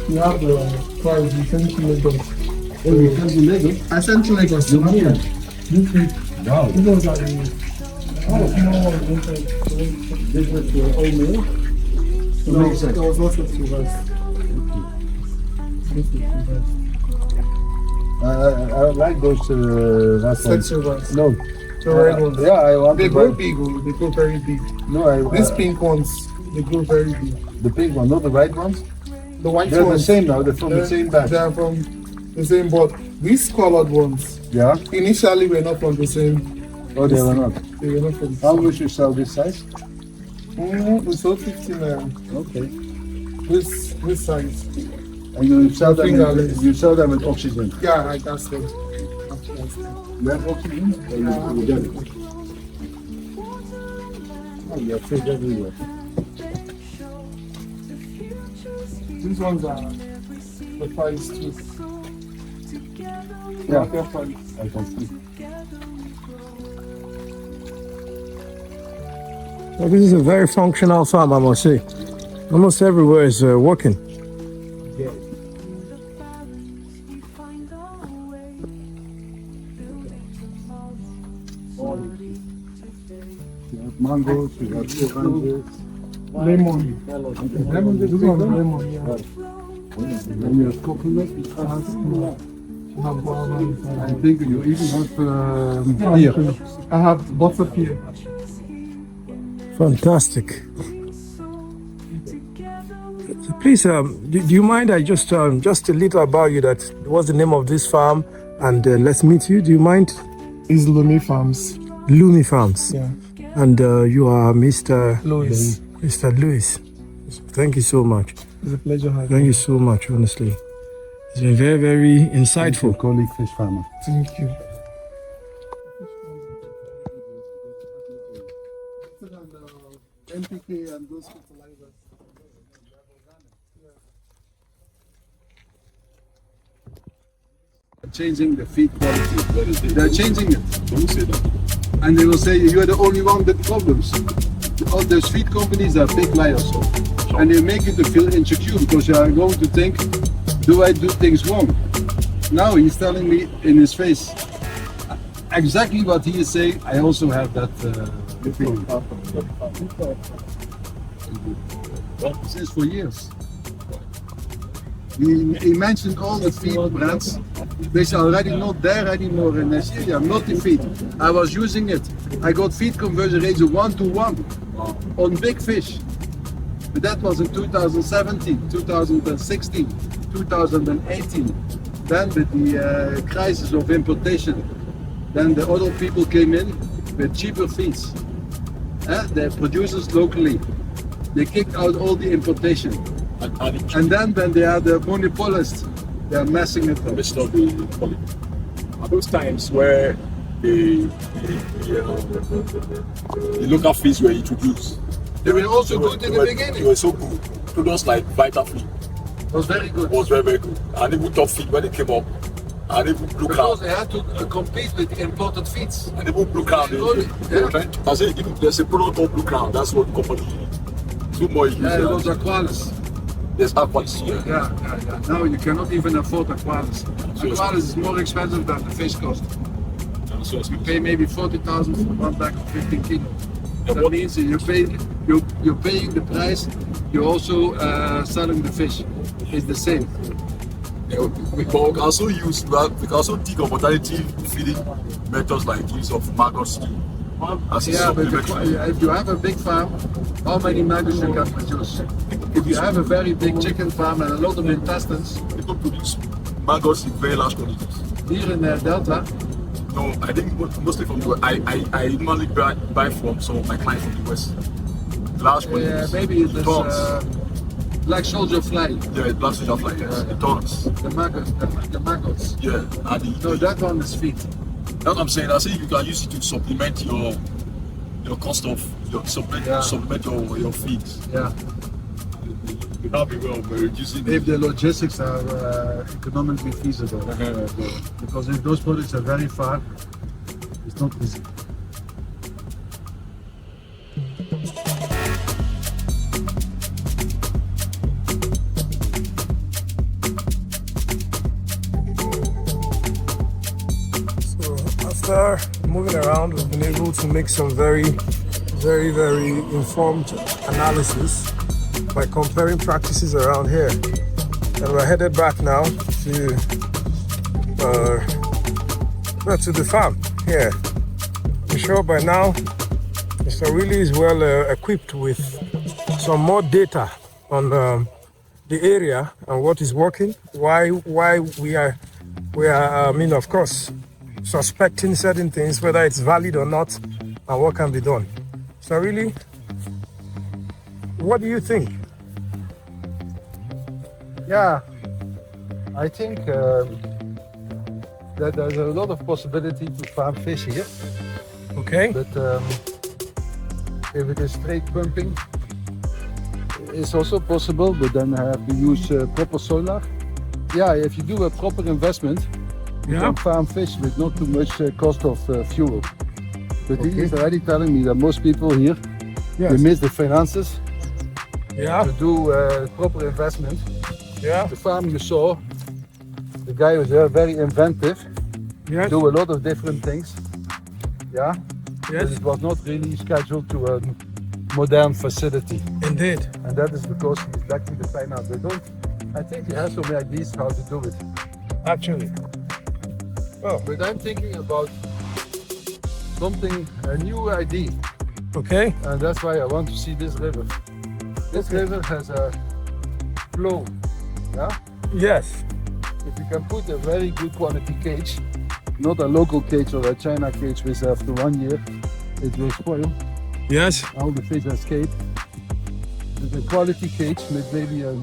You have the price, you send to Lagos. Oh, you send to Lagos? I sent to Lagos. You here? This week. Wow. These ones are the This was your old meal? No, it was not sex reverse. I like those Sex reverse. No. The red ones. Yeah, I want They to grow buy- big, they grow very big. No, These pink ones, they grow very big. the pink one, not the white ones. The white They're ones, the same now. They're from the same batch. They are from the same, but these colored ones, Yeah. initially were not from the same. Oh, they were not. They were not from the How same. much you sell this size? We sold 15 Okay. this size. And you sell them. Fingerlings. You sell them with oxygen. Yeah, I can sell. You have oxygen? Or you get it? Oh, you have fish everywhere. These ones are the price too. Yeah. Their price. I can see. Well, this is a very functional farm, I must say. Almost everywhere is working. You have mangoes, you have oranges. Lemon. Lemon, This one is lemon, yeah. and you have coconut. I have guava. I think you even have here. I have butter here. Fantastic. So please, do you mind I just a little about you, that what's the name of this farm, and let's meet you. Do you mind? Is Lumi Farms. Lumi Farms. Yeah. And you are Mr. Louis. Mr. Louis. Thank you so much. It's a pleasure having Thank you so much, honestly. It's been very, very insightful. Colleague fish farmer. Thank you. NPK and those fertilizers. Changing the feed quality. They're changing it. Don't say that. and they will say you're the only one with problems. All those feed companies are big liars, and they make you to feel insecure because you are going to think, do I do things wrong? Now he's telling me in his face exactly what he is saying. I also have that feeling. Since for years. He mentioned all the feed brands, which are already not there anymore in Nigeria. Multi-feed. I was using it. I got feed conversion rates of 1-to-1 on big fish. But that was in 2017, 2016, 2018. Then with the crisis of importation, then the other people came in with cheaper feeds. The producers locally, they kicked out all the importation. And then when they are the monopolists, they are messing it up. Are those times where the local feeds were introduced? They were also good in the beginning. They were so good. Products like Vitafeed Was very good. was very, very good. And even Top Feed when it came up, and even Blue Crown. Because they had to compete with the imported feeds. And even Blue Crown, they were trying to, I say, if there's a product of Blue Crown, that's what company. Two more years. Yeah, it was Aquaculture. There's Aquaculture. Yeah. Now you cannot even afford Aquaculture. Aquaculture is more expensive than the fish cost. So You pay maybe 40,000 for one bag of 15 kilos. That means you're paying the price. You're also selling the fish. It's the same. yeah, we can also use, we can also think of alternative feeding methods like use of maggots as a Yeah, but supplementary. if you have a big farm, how many maggots you can produce? If you have a very big chicken farm and a lot of intestines, People produce maggots in very large quantities. here in Delta, No, I think mostly from the West. I normally buy from some of my clients from the West. Large quantities. maybe it is tons. black soldier fly, Yeah, black soldier fly, yes. The tons. the maggots. Yeah, and No, that one is feed. that's what I'm saying. I say you can use it to supplement your cost of supplement your feeds. Yeah. You can't be well by reducing If the logistics are economically feasible. Because if those products are very far, it's not easy. So after moving around, we've been able to make some very informed analysis by comparing practices around here. And we're headed back now to the farm here. I'm sure by now Mr. Willy is well equipped with some more data on the area and what is working, why we are of course suspecting certain things, whether it's valid or not, and what can be done. So really, what do you think? Yeah, I think that there's a lot of possibility to farm fish here. Okay. But if it is straight pumping, it's also possible, but then I have to use proper solar. Yeah, if you do a proper investment, you can farm fish with not too much cost of fuel. But he is already telling me that most people here, they miss the finances to do proper investment. Yeah. The farm you saw, the guy was very inventive, do a lot of different things. Yeah. Yes. But it was not really scheduled to a modern facility. Indeed. And that is because he's lacking the finance. I think he has some ideas how to do it. Actually. Well. But I'm thinking about something, a new idea. Okay. And that's why I want to see this river. This river has a flow. Yeah? Yes. If you can put a very good quality cage, not a local cage or a China cage which after 1 year it will spoil. Yes. All the fish escape. With a quality cage with maybe a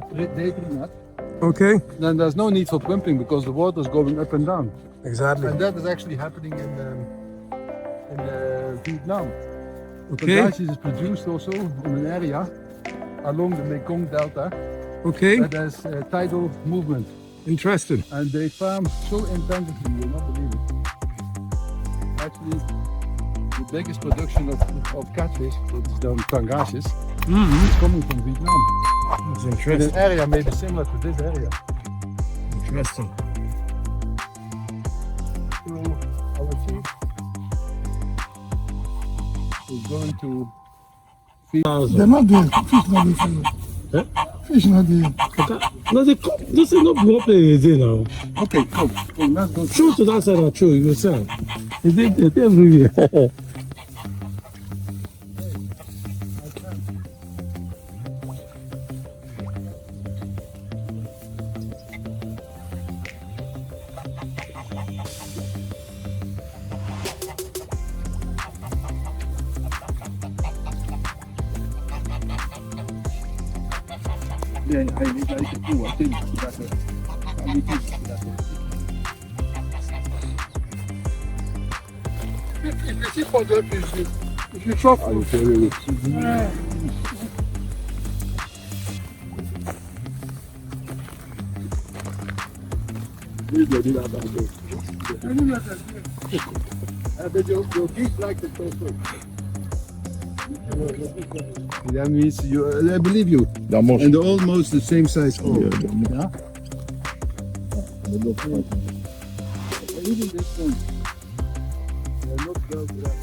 predator net. Okay. Then there's no need for pumping because the water is going up and down. Exactly. And that is actually happening in Vietnam. Okay. Pangasius is produced also in an area along the Mekong Delta. Okay. That has tidal movement. Interesting. And they farm so intensively, you'll not believe it. actually the biggest production of catfish, it's the pangasis, is coming from Vietnam. It's In interesting. an area maybe similar to this area. Interesting. So our chief is going to feed. They're not there. Fish not there. Fish not there. No, this is not what is it now. Okay, come, let's go. True to that side or true, you say. It's everywhere. Yeah, I need to do a thing. If you see for the fish, if you chop, I will tell you. But your geese like the first. That means you. I believe you. And they're almost the same size. Oh, yeah. Even this one, they're not well dressed.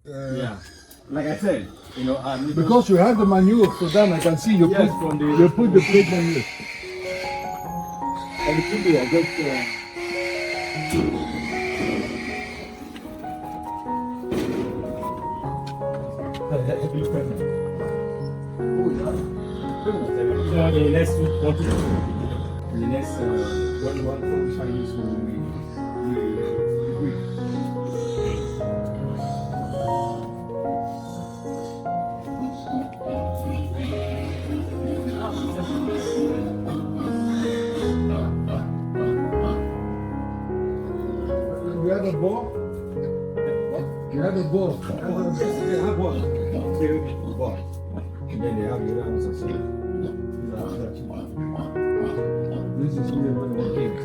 Yeah, like I said, you know, Because you have the manure for them, I can see you Yes, put from the- you put the plate manure. And the people are just. the next 1 to 2, the next 1 for Chinese will be You have a ball? You have a ball. They have one. They bought. And then they have the other ones as well. This is really one of the things.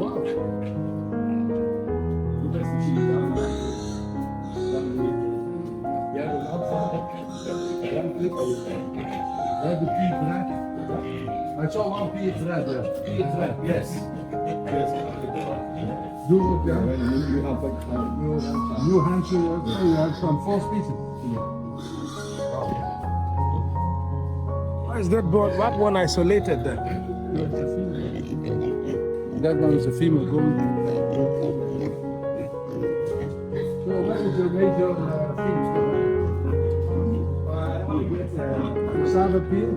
Wow. Have the pea bread. I saw one pea bread there. Pea bread. Yes. Yes. Do it, yeah. You have like New Hampshire, you have some 4 species. Why is that bird? What one isolated then? That one is a female gold. So what is your major fish? Asaba peel?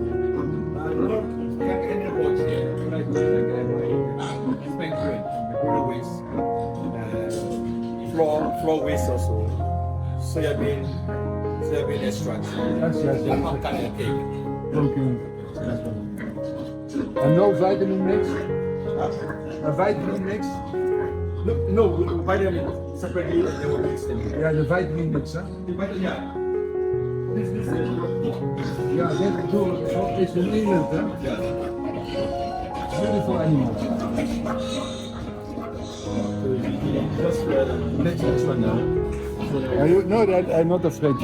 Floor waste also. Soybean extract. Yes. That kind of cake. Okay. And no vitamin mix? A vitamin mix? No, we buy them separately and they will mix them. Yeah, the vitamin mix, huh? Yeah. This Yeah, that's true. It's in England, huh? Beautiful animals. Just next one now. No, I'm not afraid.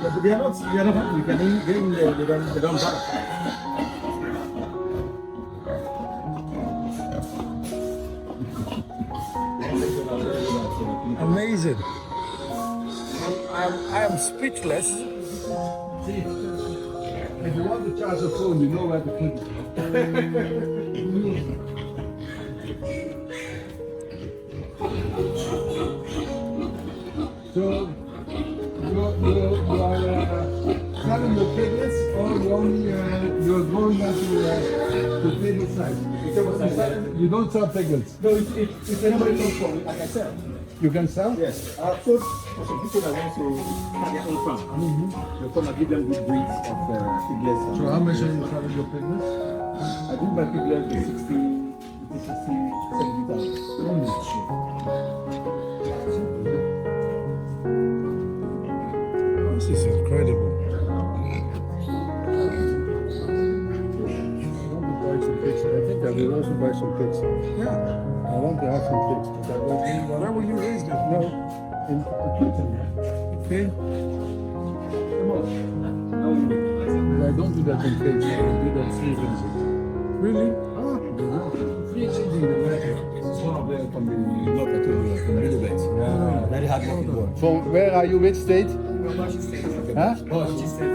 But they are not happy. You can get in there, they don't back. Amazing. I am speechless. If you want to charge a phone, you know where to put it. So, you are selling your piglets, or you're going back to piglet side? You don't sell piglets? No, if anybody comes from, like I said. You can sell? Yes. I've sold for some people that want to have their own farm. You come and give them good breeds of piglets. So how much are you selling your piglets? I think my piglets is 60, 70,000. This is incredible. in the kitchen. Okay? Come on. But I don't do that in cage. I do that free-ranging. Really? Free-ranging the market. It's one of them from the Look at you, from the bit. Yeah. Very hard working boy. From where are you? Which state? Huh? Bauchi State.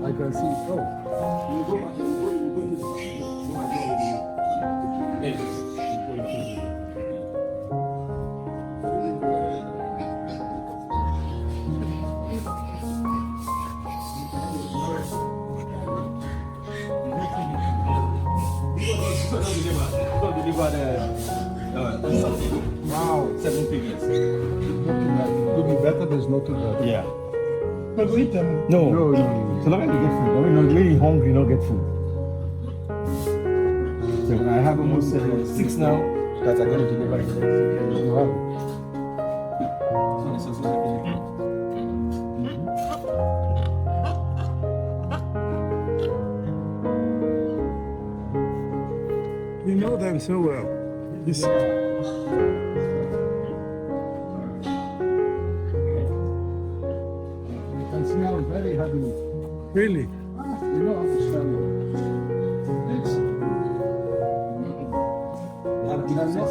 I can see. Oh. Wow, 7 figures. Could be better, but it's not too bad. Yeah. But we eat them. No. No. So long as you get food. When you're really hungry, you don't get food. So I have almost 6 now that are going to deliver it. Wow. You know them so well. This, You can see how very happy. really? You know how to smell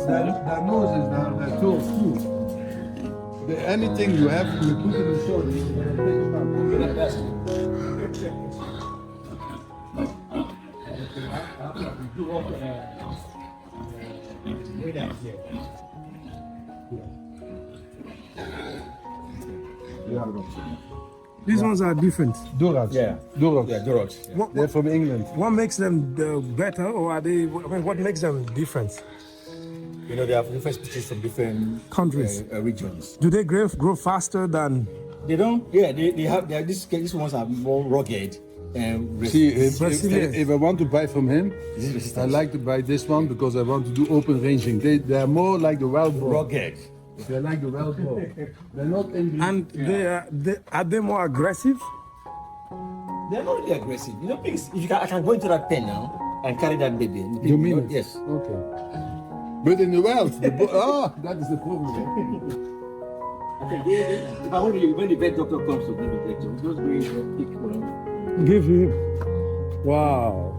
their noses, their toes too. Anything you have, you put it in the shoulder, you can take it out. These ones are different. Durox. Yeah. Durox. Yeah, Durox. Yeah. What, They're from England. what makes them better, or are they? What makes them different? You know, they have different species from different Countries. regions. Do they grow faster than? They don't, yeah, they have, these ones are more rugged and See, if Brazilian. I want to buy from him, resistant. I like to buy this one because I want to do open ranging. They are more like the wild boar. rugged. They're like the wild boar. They're not in the... And are they more aggressive? They're not really aggressive. You know, pigs, if you can, I can go into that pen now and carry that baby. You mean it? Yes. Okay. But in the wild, that is the problem. If I want to, when the vet doctor comes to give the injection, just bring a pick one. Give him. Wow.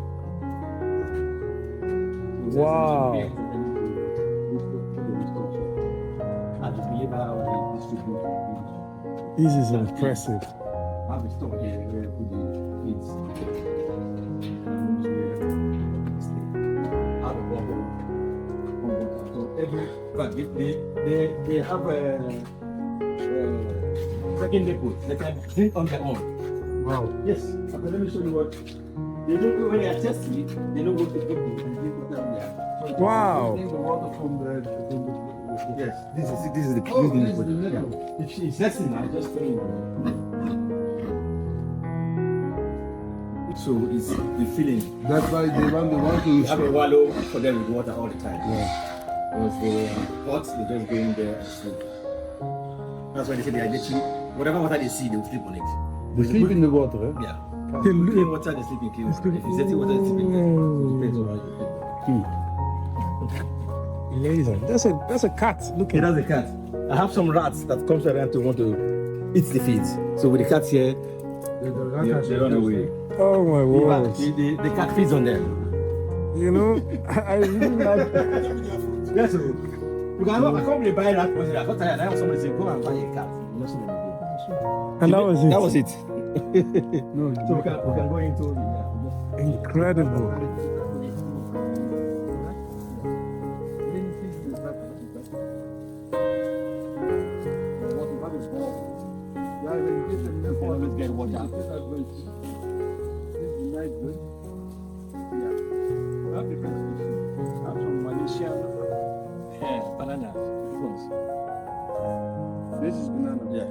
Wow. And the behavior how they distribute. This is impressive. I have a store here where I put the feeds. Have a bubble. So but they have a second depot. They can drink on their own. Wow. Yes. Okay, let me show you what they don't. When they are thirsty, they don't go to the depot and drink water on there. Wow. Take the water from the Yes. This is the Oh, this this is the yeah. middle. If she's thirsty now, just throw it. So it's the feeling. That's why they want to You have a wallow for them with water all the time. Once they are hot, they just go in there and sleep. That's why they say they are getting whatever water they see, they will sleep on it. They sleep in the water, eh? Yeah. Clean water, they sleep in clean water. If it's dirty water, they sleep in there. So it depends on how you sleep. Amazing. That's a cat. Look Okay, at that's the cat. I have some rats that comes around to want to eat the feed. So with the cats here, they run away. Oh my word. The cat feeds on them. You know, I really like. Yes, sir. Because I can't really buy rat because I got tired. I have somebody say, go and buy a cat. You know, so And that was it. That was it. No, So we can go into the Incredible. Let's get water. We have different species. We have some Malaysian banana. this is banana. Yeah,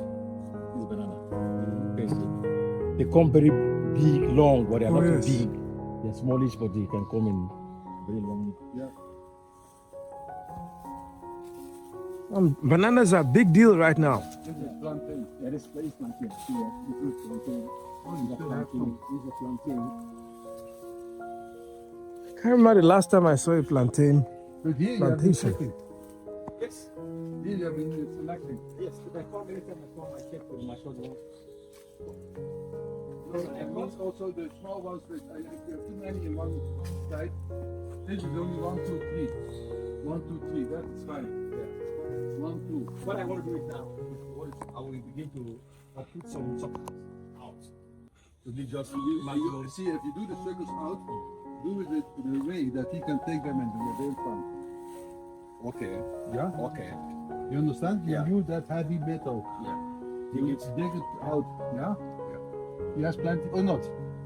this is banana. They come very big, long, but they are Oh, not yes. too big. They're smallish, but they can come in very long. Yeah. Bananas are a big deal right now. This is plantain. Yeah, this place plantain. Yeah, this is plantain. This is plantain. This is plantain. I can't remember the last time I saw a plantain. But here you have been Plantation. checking. Yes. Here you have been selecting. Yes. If I come anytime I come, I check for my shoulder. And also the small ones that if you have too many in one side, this is only 1, 2, 3. 1, 2, 3. That is fine. Yeah. 1, 2. What I want to do is now, I will begin to put some supplements out. To be just You see, if you do the circles out, do it in a way that he can take them into the real farm. Okay. Yeah? Okay. You understand? Yeah. You use that heavy metal. Yeah. You dig it out. Yeah? He has plenty or not?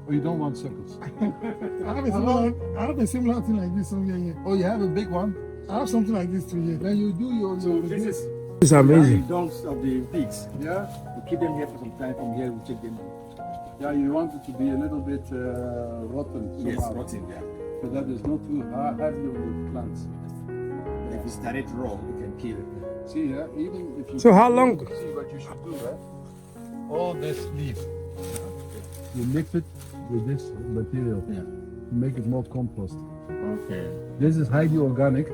Or you don't want circles? I have a similar thing like this somewhere here. Oh, you have a big one? I have something like this too here. Then you do your So this is It's amazing. the donks of the pigs. yeah? We keep them here for some time. From here, we check them. Yeah, you want it to be a little bit rotten. Yes, somehow. rotten. Yeah. So that is not too heavy on the plants. If it's direct raw, we can kill it. See, yeah, even if you... So how long- See what you should do, right? All this leaf. You mix it with this material. Yeah. To make it more compost. Okay. This is highly organic.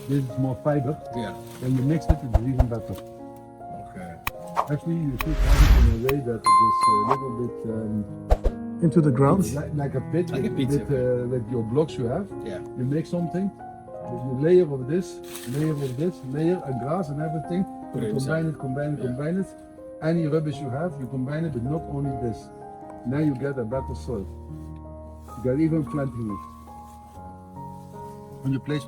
This is more fiber. Yeah. When you mix it, it's even better. Okay. Actually, you should have it in a way that it is a little bit Into the ground? like a pit, Like a pit, with your blocks you have. Yeah. You make something, you layer of this, layer and grass and everything. Put You it inside. combine it. Any rubbish you have, you combine it, but not only this. Now you get a better soil. You get even planting it. On your place.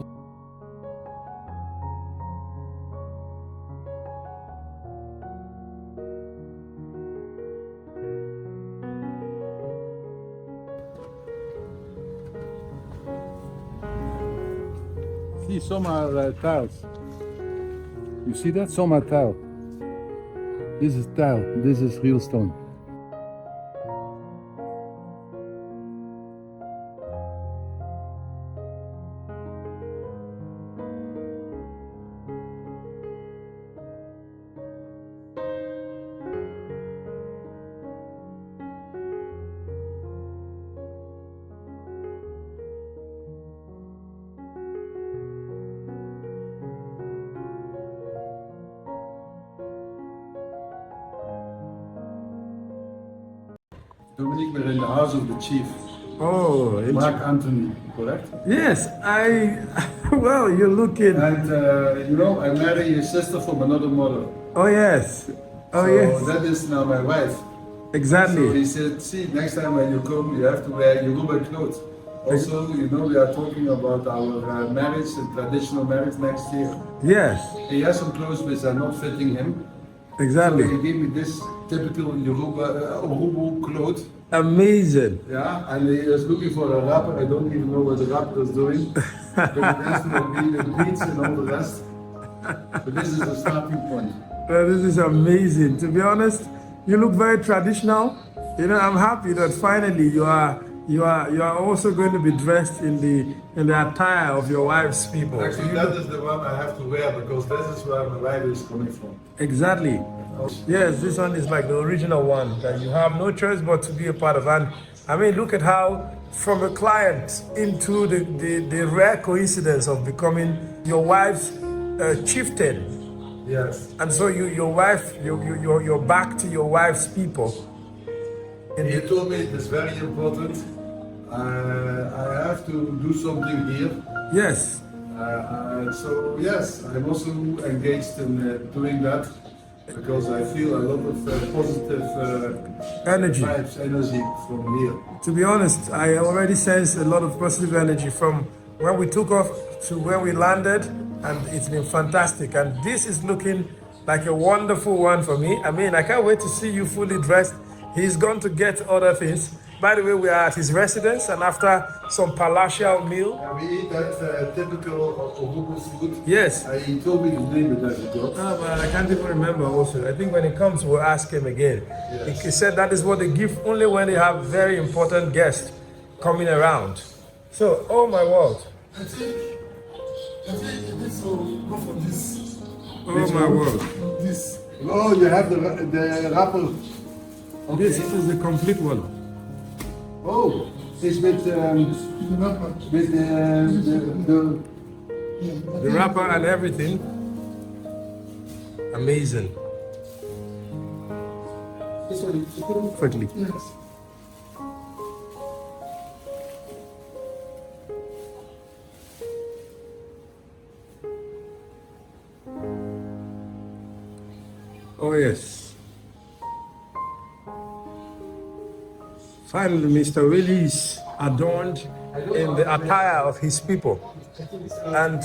See, some are tiles. You see that? Some are tile. This is tile. This is real stone. Dominique, we're in the house of the chief, Oh, Mark Anthony, correct? yes. Well, you're looking. And I married his sister from another mother. Oh, yes. Oh, So yes. that is now my wife. So Exactly. he said, see, next time when you come, you have to wear Yoruba clothes. Also, we are talking about our marriage, and traditional marriage next year. Yes, He has some clothes which are not fitting him. So exactly. he gave me this typical Yoruba Orubu clothes. Amazing. Yeah, and he was looking for a rapper. I don't even know what the rapper is doing. But it has to be the beats and all the rest. But this is the starting point. This is amazing. To be honest, you look very traditional. I'm happy that finally you are also going to be dressed in the attire of your wife's people. Actually, that is the one I have to wear because this is where my wife is coming from. Exactly. Yes, this one is like the original one that you have no choice but to be a part of. And I mean, look at how from a client into the rare coincidence of becoming your wife's chieftain. Yes. And so you're back to your wife's people. He told me it is very important. I have to do something here. Yes. So yes, I'm also engaged in doing that because I feel a lot of positive Energy. vibes, energy from here. To be honest, I already sense a lot of positive energy from when we took off to where we landed, and it's been fantastic. And this is looking like a wonderful one for me. I mean, I can't wait to see you fully dressed. He's gone to get other things. By the way, we are at his residence, and after some palatial meal. We eat that typical Orubu food. Yes. He told me the name that he got. No, but I can't even remember also. I think when he comes, we'll ask him again. Yes. He said that is what they give only when they have very important guests coming around. So, oh my word. I think this will go for this. Oh my word. This. Oh, you have the wrapper. This is the complete one. Oh, it's with the The wrapper and everything. Amazing. Perfectly. Yes. Oh yes. Finally, Mr. Willy is adorned in the attire of his people. And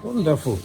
wonderful.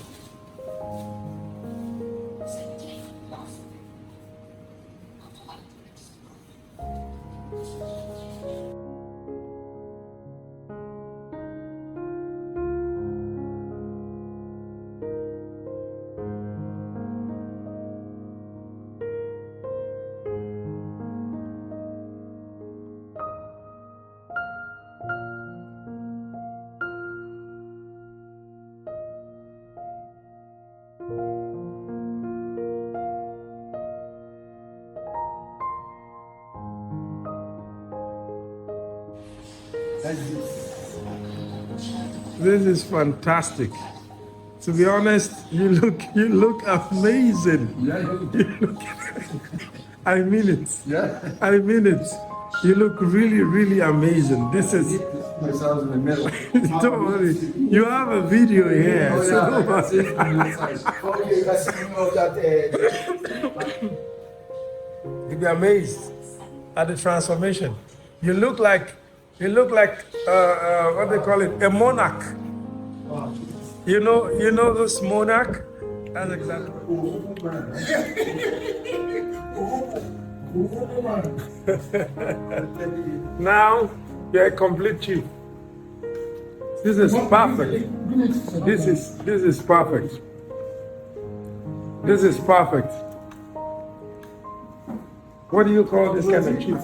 This is fantastic. To be honest, you look amazing. I mean it. Yeah. I mean it. You look really amazing. This is. Myself in the middle. Don't worry. You have a video here. Oh, so yeah, don't I can see worry. it from your side. Okay, you can see more of that. You'll be amazed at the transformation. You look like what they call it, a monarch. You know this monarch? That's exactly. Now you're a complete chief. This is perfect. This is perfect. This is perfect. What do you call this kind of chief?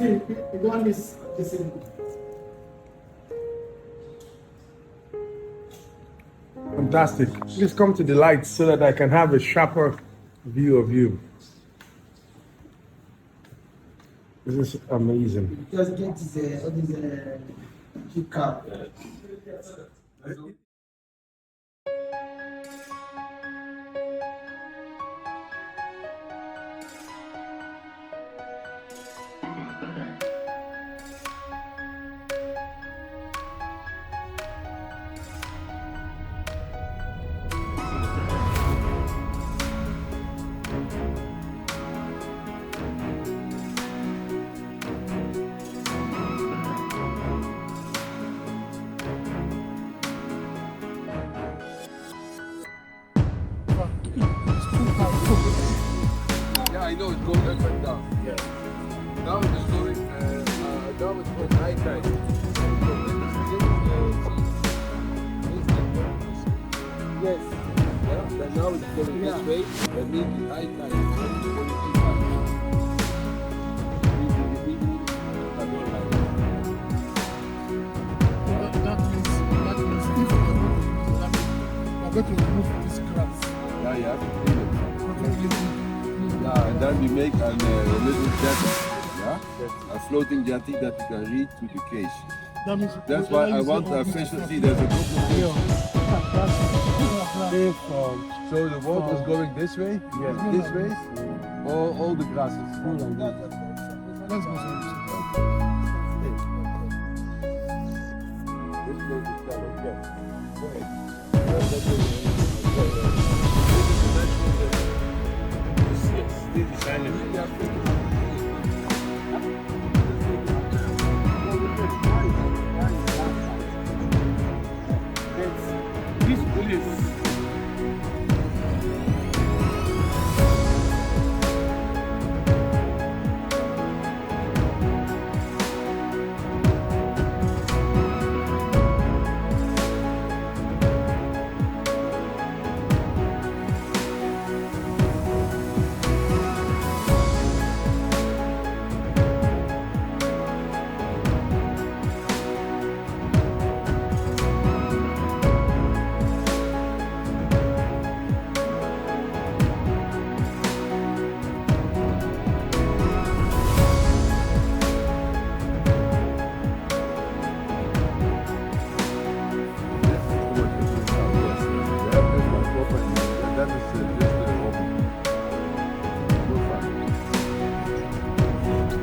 Fantastic. Please come to the lights so that I can have a sharper view of you. This is amazing. Just get this cheap car. Yeah, I know it's going up and down. Yeah. Now it's going, now it's going high tide. Yes. Yeah, but now it's going this way. That means the high tide is going to go too fast. I'm going to remove this grass. Yeah, you have to clean it. Yeah, and then we make a little jetty, yeah? A floating jetty that you can reach to the cage. That's why I want the efficiency. There's a couple of so the water is going this way, this way, all the grasses. Let's go see. This goes to shallow, yes. Right. This place.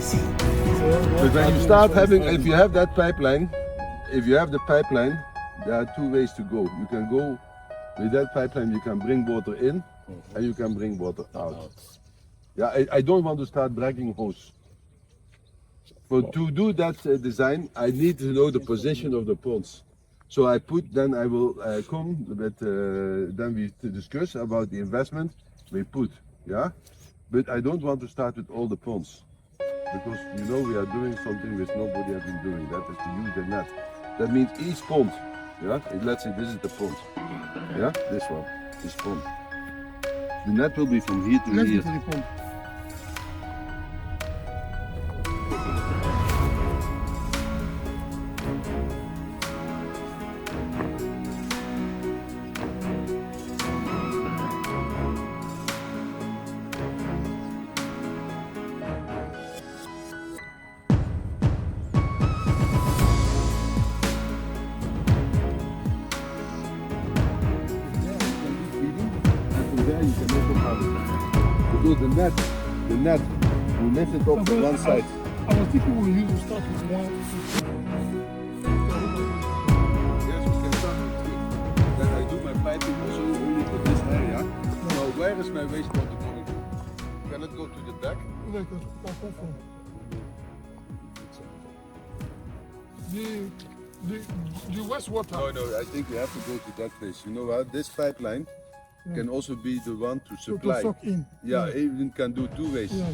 But when you start having, if you have that pipeline, there are two ways to go. You can go with that pipeline, you can bring water in and you can bring water out. Yeah, I don't want to start dragging hose. But to do that design, I need to know the position of the ponds. So then I will come with, then we discuss about the investment we put, yeah? But I don't want to start with all the ponds. Because you know we are doing something which nobody has been doing, that is to use the net. That means each pond, yeah? Let's say this is the pond, yeah? This one, this pond. The net will be from here to here. Because the net, you lift it up to one side. Our people will use to start with one. Yes, we can start with two. Then I do my piping also only for this area. Now where is my wastewater going to? Can it go to the back? The wastewater. No, I think we have to go to that place. You know what? This pipeline can also be the one to supply. To suck in. Yeah, even can do two ways. Yeah,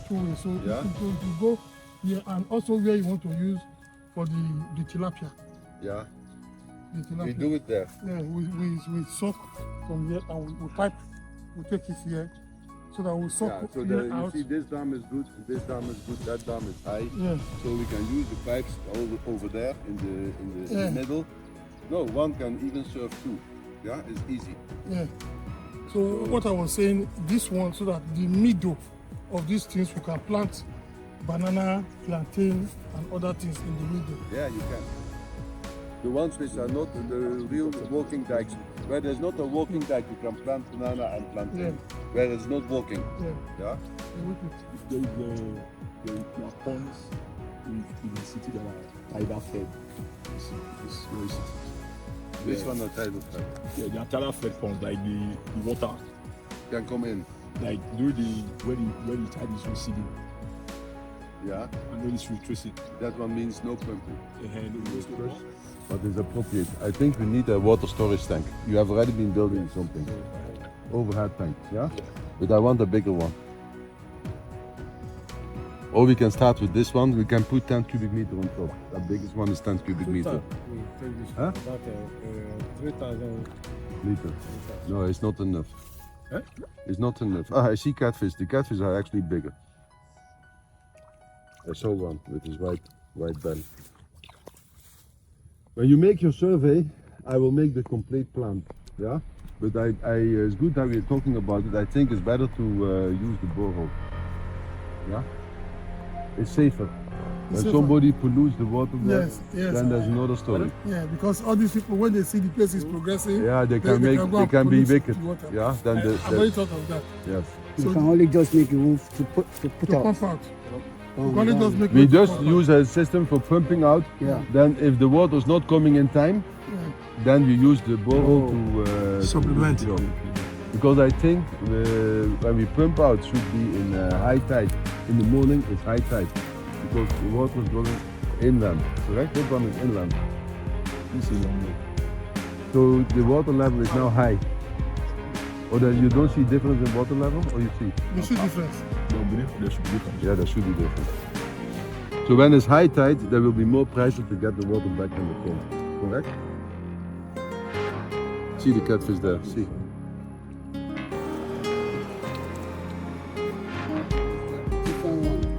2 ways. So Yeah. you go here and also where you want to use for the tilapia. Yeah, The tilapia. we do it there. Yeah, we suck from here and we pipe, we take it here so that we suck Yeah, so here you out. see this dam is good, this dam is good, that dam is high. Yeah. So we can use the pipes over there in the Yeah. middle. No, one can even serve two. Yeah, it's easy. Yeah. So what I was saying, this one, so that the middle of these things we can plant banana, plantain, and other things in the middle. Yeah, you can. The ones which are not the real walking dikes, where there's not a walking dike, you can plant banana and plantain. Where it's not walking. Yeah. Yeah. There are ponds in the city that are tidal fed. This very city. Which one are tidal fed? Yeah, they are tidal fed ponds, like the water Can come in. like during when the tide is receding Yeah. and when it's retracing. That one means no pumping. No, But it's appropriate. I think we need a water storage tank. You have already been building something. Overhead tank, yeah? But I want a bigger one. Or we can start with this one. We can put 10 cubic meter on top. The biggest one is 10 cubic meter. Huh? 3,000 Liter. No, it's not enough. It's not enough. Ah, I see catfish. The catfish are actually bigger. I saw one with his white belly. When you make your survey, I will make the complete plan. Yeah, but it's good that we're talking about it. I think it's better to use the borehole. Yeah, it's safer. When somebody pollutes the water, Yes. then there's another story. Yeah, because all these people, when they see the place is progressing, Yeah, they can and be pollute wicked. the water. Yeah, then I've already thought of that. yes. You can only just make a roof to put To out. pump out. You can only just make We it to just pump out. use a system for pumping out. Yeah. Then if the water is not coming in time, then we use the borehole to Supplement. to do the job. Because I think when we pump out should be in high tide. In the morning it's high tide because the water is going inland. Correct? This one is inland. So the water level is now high. Or that you don't see difference in water level, or you see? You see difference. No, believe there should be difference. Yeah, there should be difference. So when it's high tide, there will be more pressure to get the water back in the pond. Correct? See the catfish there. See.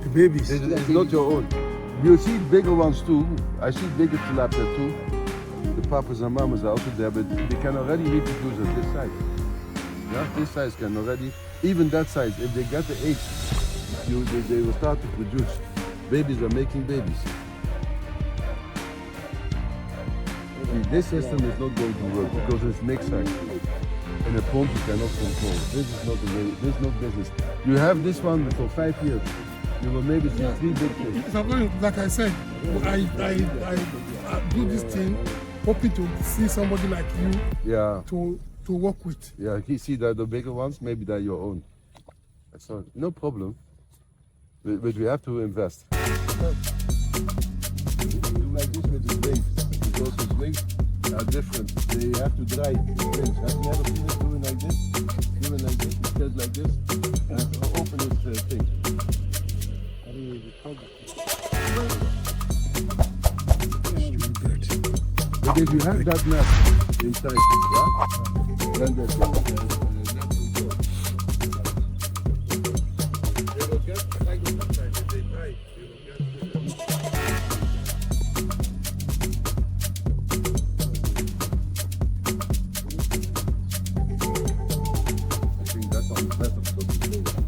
The babies. It's not your own. You see bigger ones too. I see bigger tilapia too. The papas and mamas are also there, but they can already reproduce at this size. Yeah, this size can already, even that size, if they get the age, they will start to produce. Babies are making babies. See, this system is not going to work because it's mixed size. In a pond you cannot control. This is not the way, this is not business. You have this one for 5 years. You will maybe see 3 big fish. So, like I said, I do this thing hoping to see somebody like you to work with. Yeah, you see that the bigger ones, maybe they're your own. That's not, no problem. But we have to invest. You do like this with his wings, because his wings are different. They have to dry his wings. Have you ever seen it doing like this? Doing like this, it says like this, and open his thing. But if you have that net inside, yeah, then the thing net will go. They will get like this inside. If they die, they will get I think that's on the better because it's lower.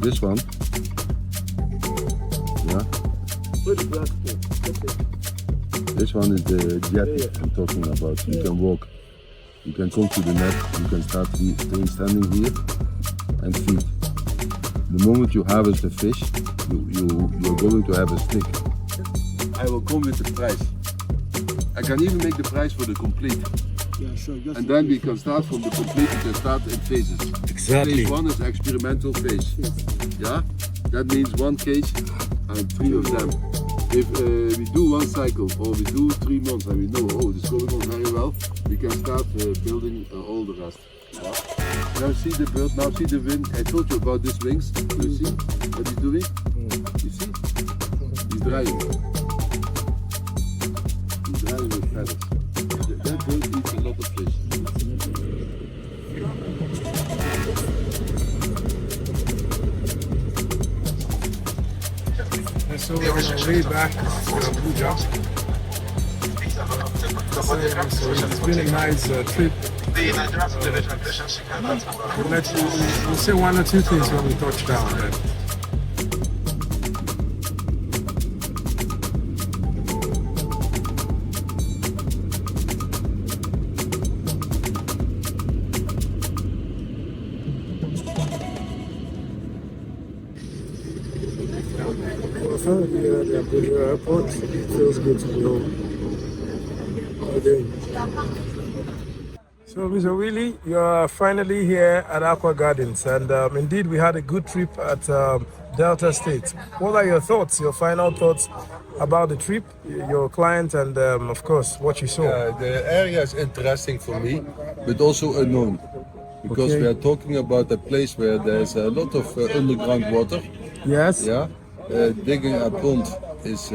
This one, yeah. This one is the jet I'm talking about. You can walk, you can come to the net, you can start standing here and feed. The moment you harvest the fish, you're going to have a stick. I will come with the price. I can even make the price for the complete. Yeah, sure. And then we can start from the complete, we can start in phases. Exactly. Phase 1 is experimental phase. Yeah? That means 1 cage and 3 of them. If we do 1 cycle or we do 3 months and we know, oh, this is going on very well, we can start building all the rest. Yeah? Now see the bird, now see the wind. I told you about these wings. You see what he's doing? You see? He's drying. He's drying with feathers. That bird eats a lot of fish. And so we're on our way back to Abuja. So it's been a nice trip. We'll say 1 or 2 things when we touch down. Then. The Abuja airport, it feels good to be home again. So, Mr. Willy, you're finally here at Aqua Gardens, and indeed we had a good trip at Delta State. What are your thoughts, your final thoughts about the trip, your client, and of course what you saw? The area is interesting for me, but also unknown. because Okay. we are talking about a place where there's a lot of underground water. Yes. Yeah, digging a pond is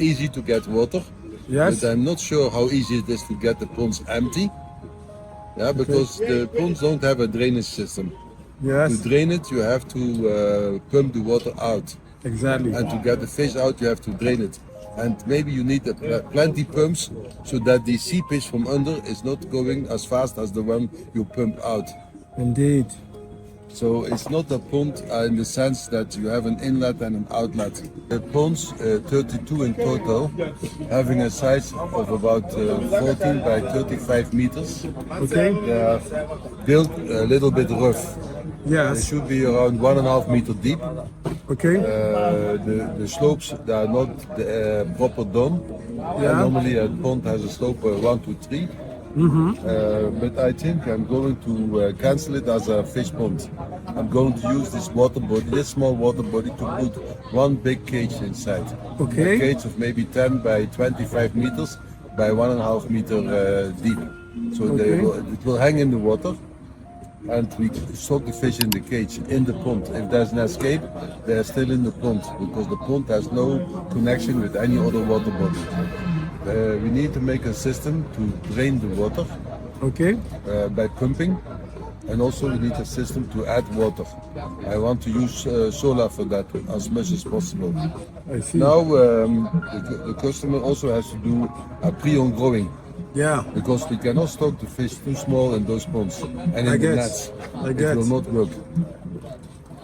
easy to get water. Yes. But I'm not sure how easy it is to get the ponds empty. Yeah, because the ponds don't have a drainage system. Yes. To drain it, you have to pump the water out. Exactly. And to get the fish out, you have to drain it. And maybe you need plenty pumps so that the seepage from under is not going as fast as the one you pump out. Indeed. So it's not a pond in the sense that you have an inlet and an outlet. The ponds, 32 in total, having a size of about 14 by 35 meters. Okay. They are built a little bit rough. They Yes. should be around 1.5 meter deep. Okay. The slopes, they are not proper done. Yeah. Normally a pond has a slope 1 to 3. But I think I'm going to cancel it as a fish pond. I'm going to use this water body, this small water body, to put one big cage inside. Okay. A cage of maybe 10 by 25 meters by 1.5 meter deep. So it will hang in the water, and we stock the fish in the cage, in the pond. If there's an escape, they're still in the pond, because the pond has no connection with any other water body. We need to make a system to drain the water by pumping, and also we need a system to add water. I want to use solar for that as much as possible. I see. Now the customer also has to do a pre-on growing. Yeah. Because we cannot stock the fish too small in those ponds and in the nets. It will not work.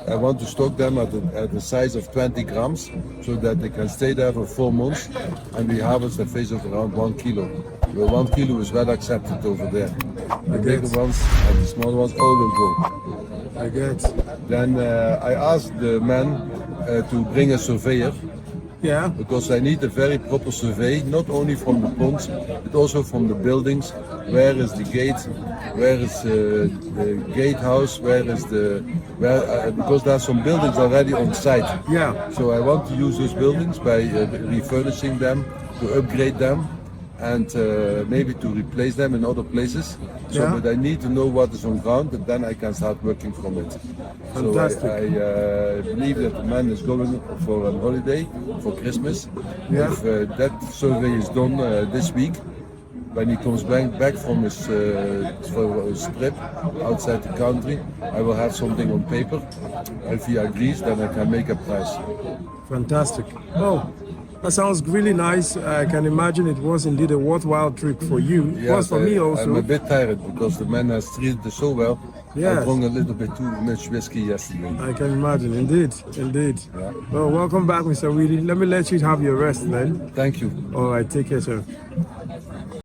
I want to stock them at the size of 20 grams so that they can stay there for 4 months, and we harvest a fish of around 1 kilo. The 1 kilo is well accepted over there. The bigger ones and the small ones all will go. I get. Then I asked the man to bring a surveyor. Yeah. Because I need a very proper survey, not only from the ponds, but also from the buildings. Where is the gate? Where is the gatehouse? Because there are some buildings already on site. Yeah. So I want to use those buildings by refurnishing them, to upgrade them, and maybe to replace them in other places. So, but I need to know what is on ground, and then I can start working from it. Fantastic. So I believe that the man is going for a holiday for Christmas. Yeah. If that survey is done this week, when he comes back from his trip outside the country, I will have something on paper. If he agrees, then I can make a price. Fantastic. Oh, that sounds really nice. I can imagine it was indeed a worthwhile trip for you. It was for me also. I'm a bit tired because the man has treated us so well. Yes. I drank a little bit too much whiskey yesterday. I can imagine, indeed. Yeah. Well, welcome back, Mr. Willy. Let me let you have your rest then. Thank you. All right, take care, sir.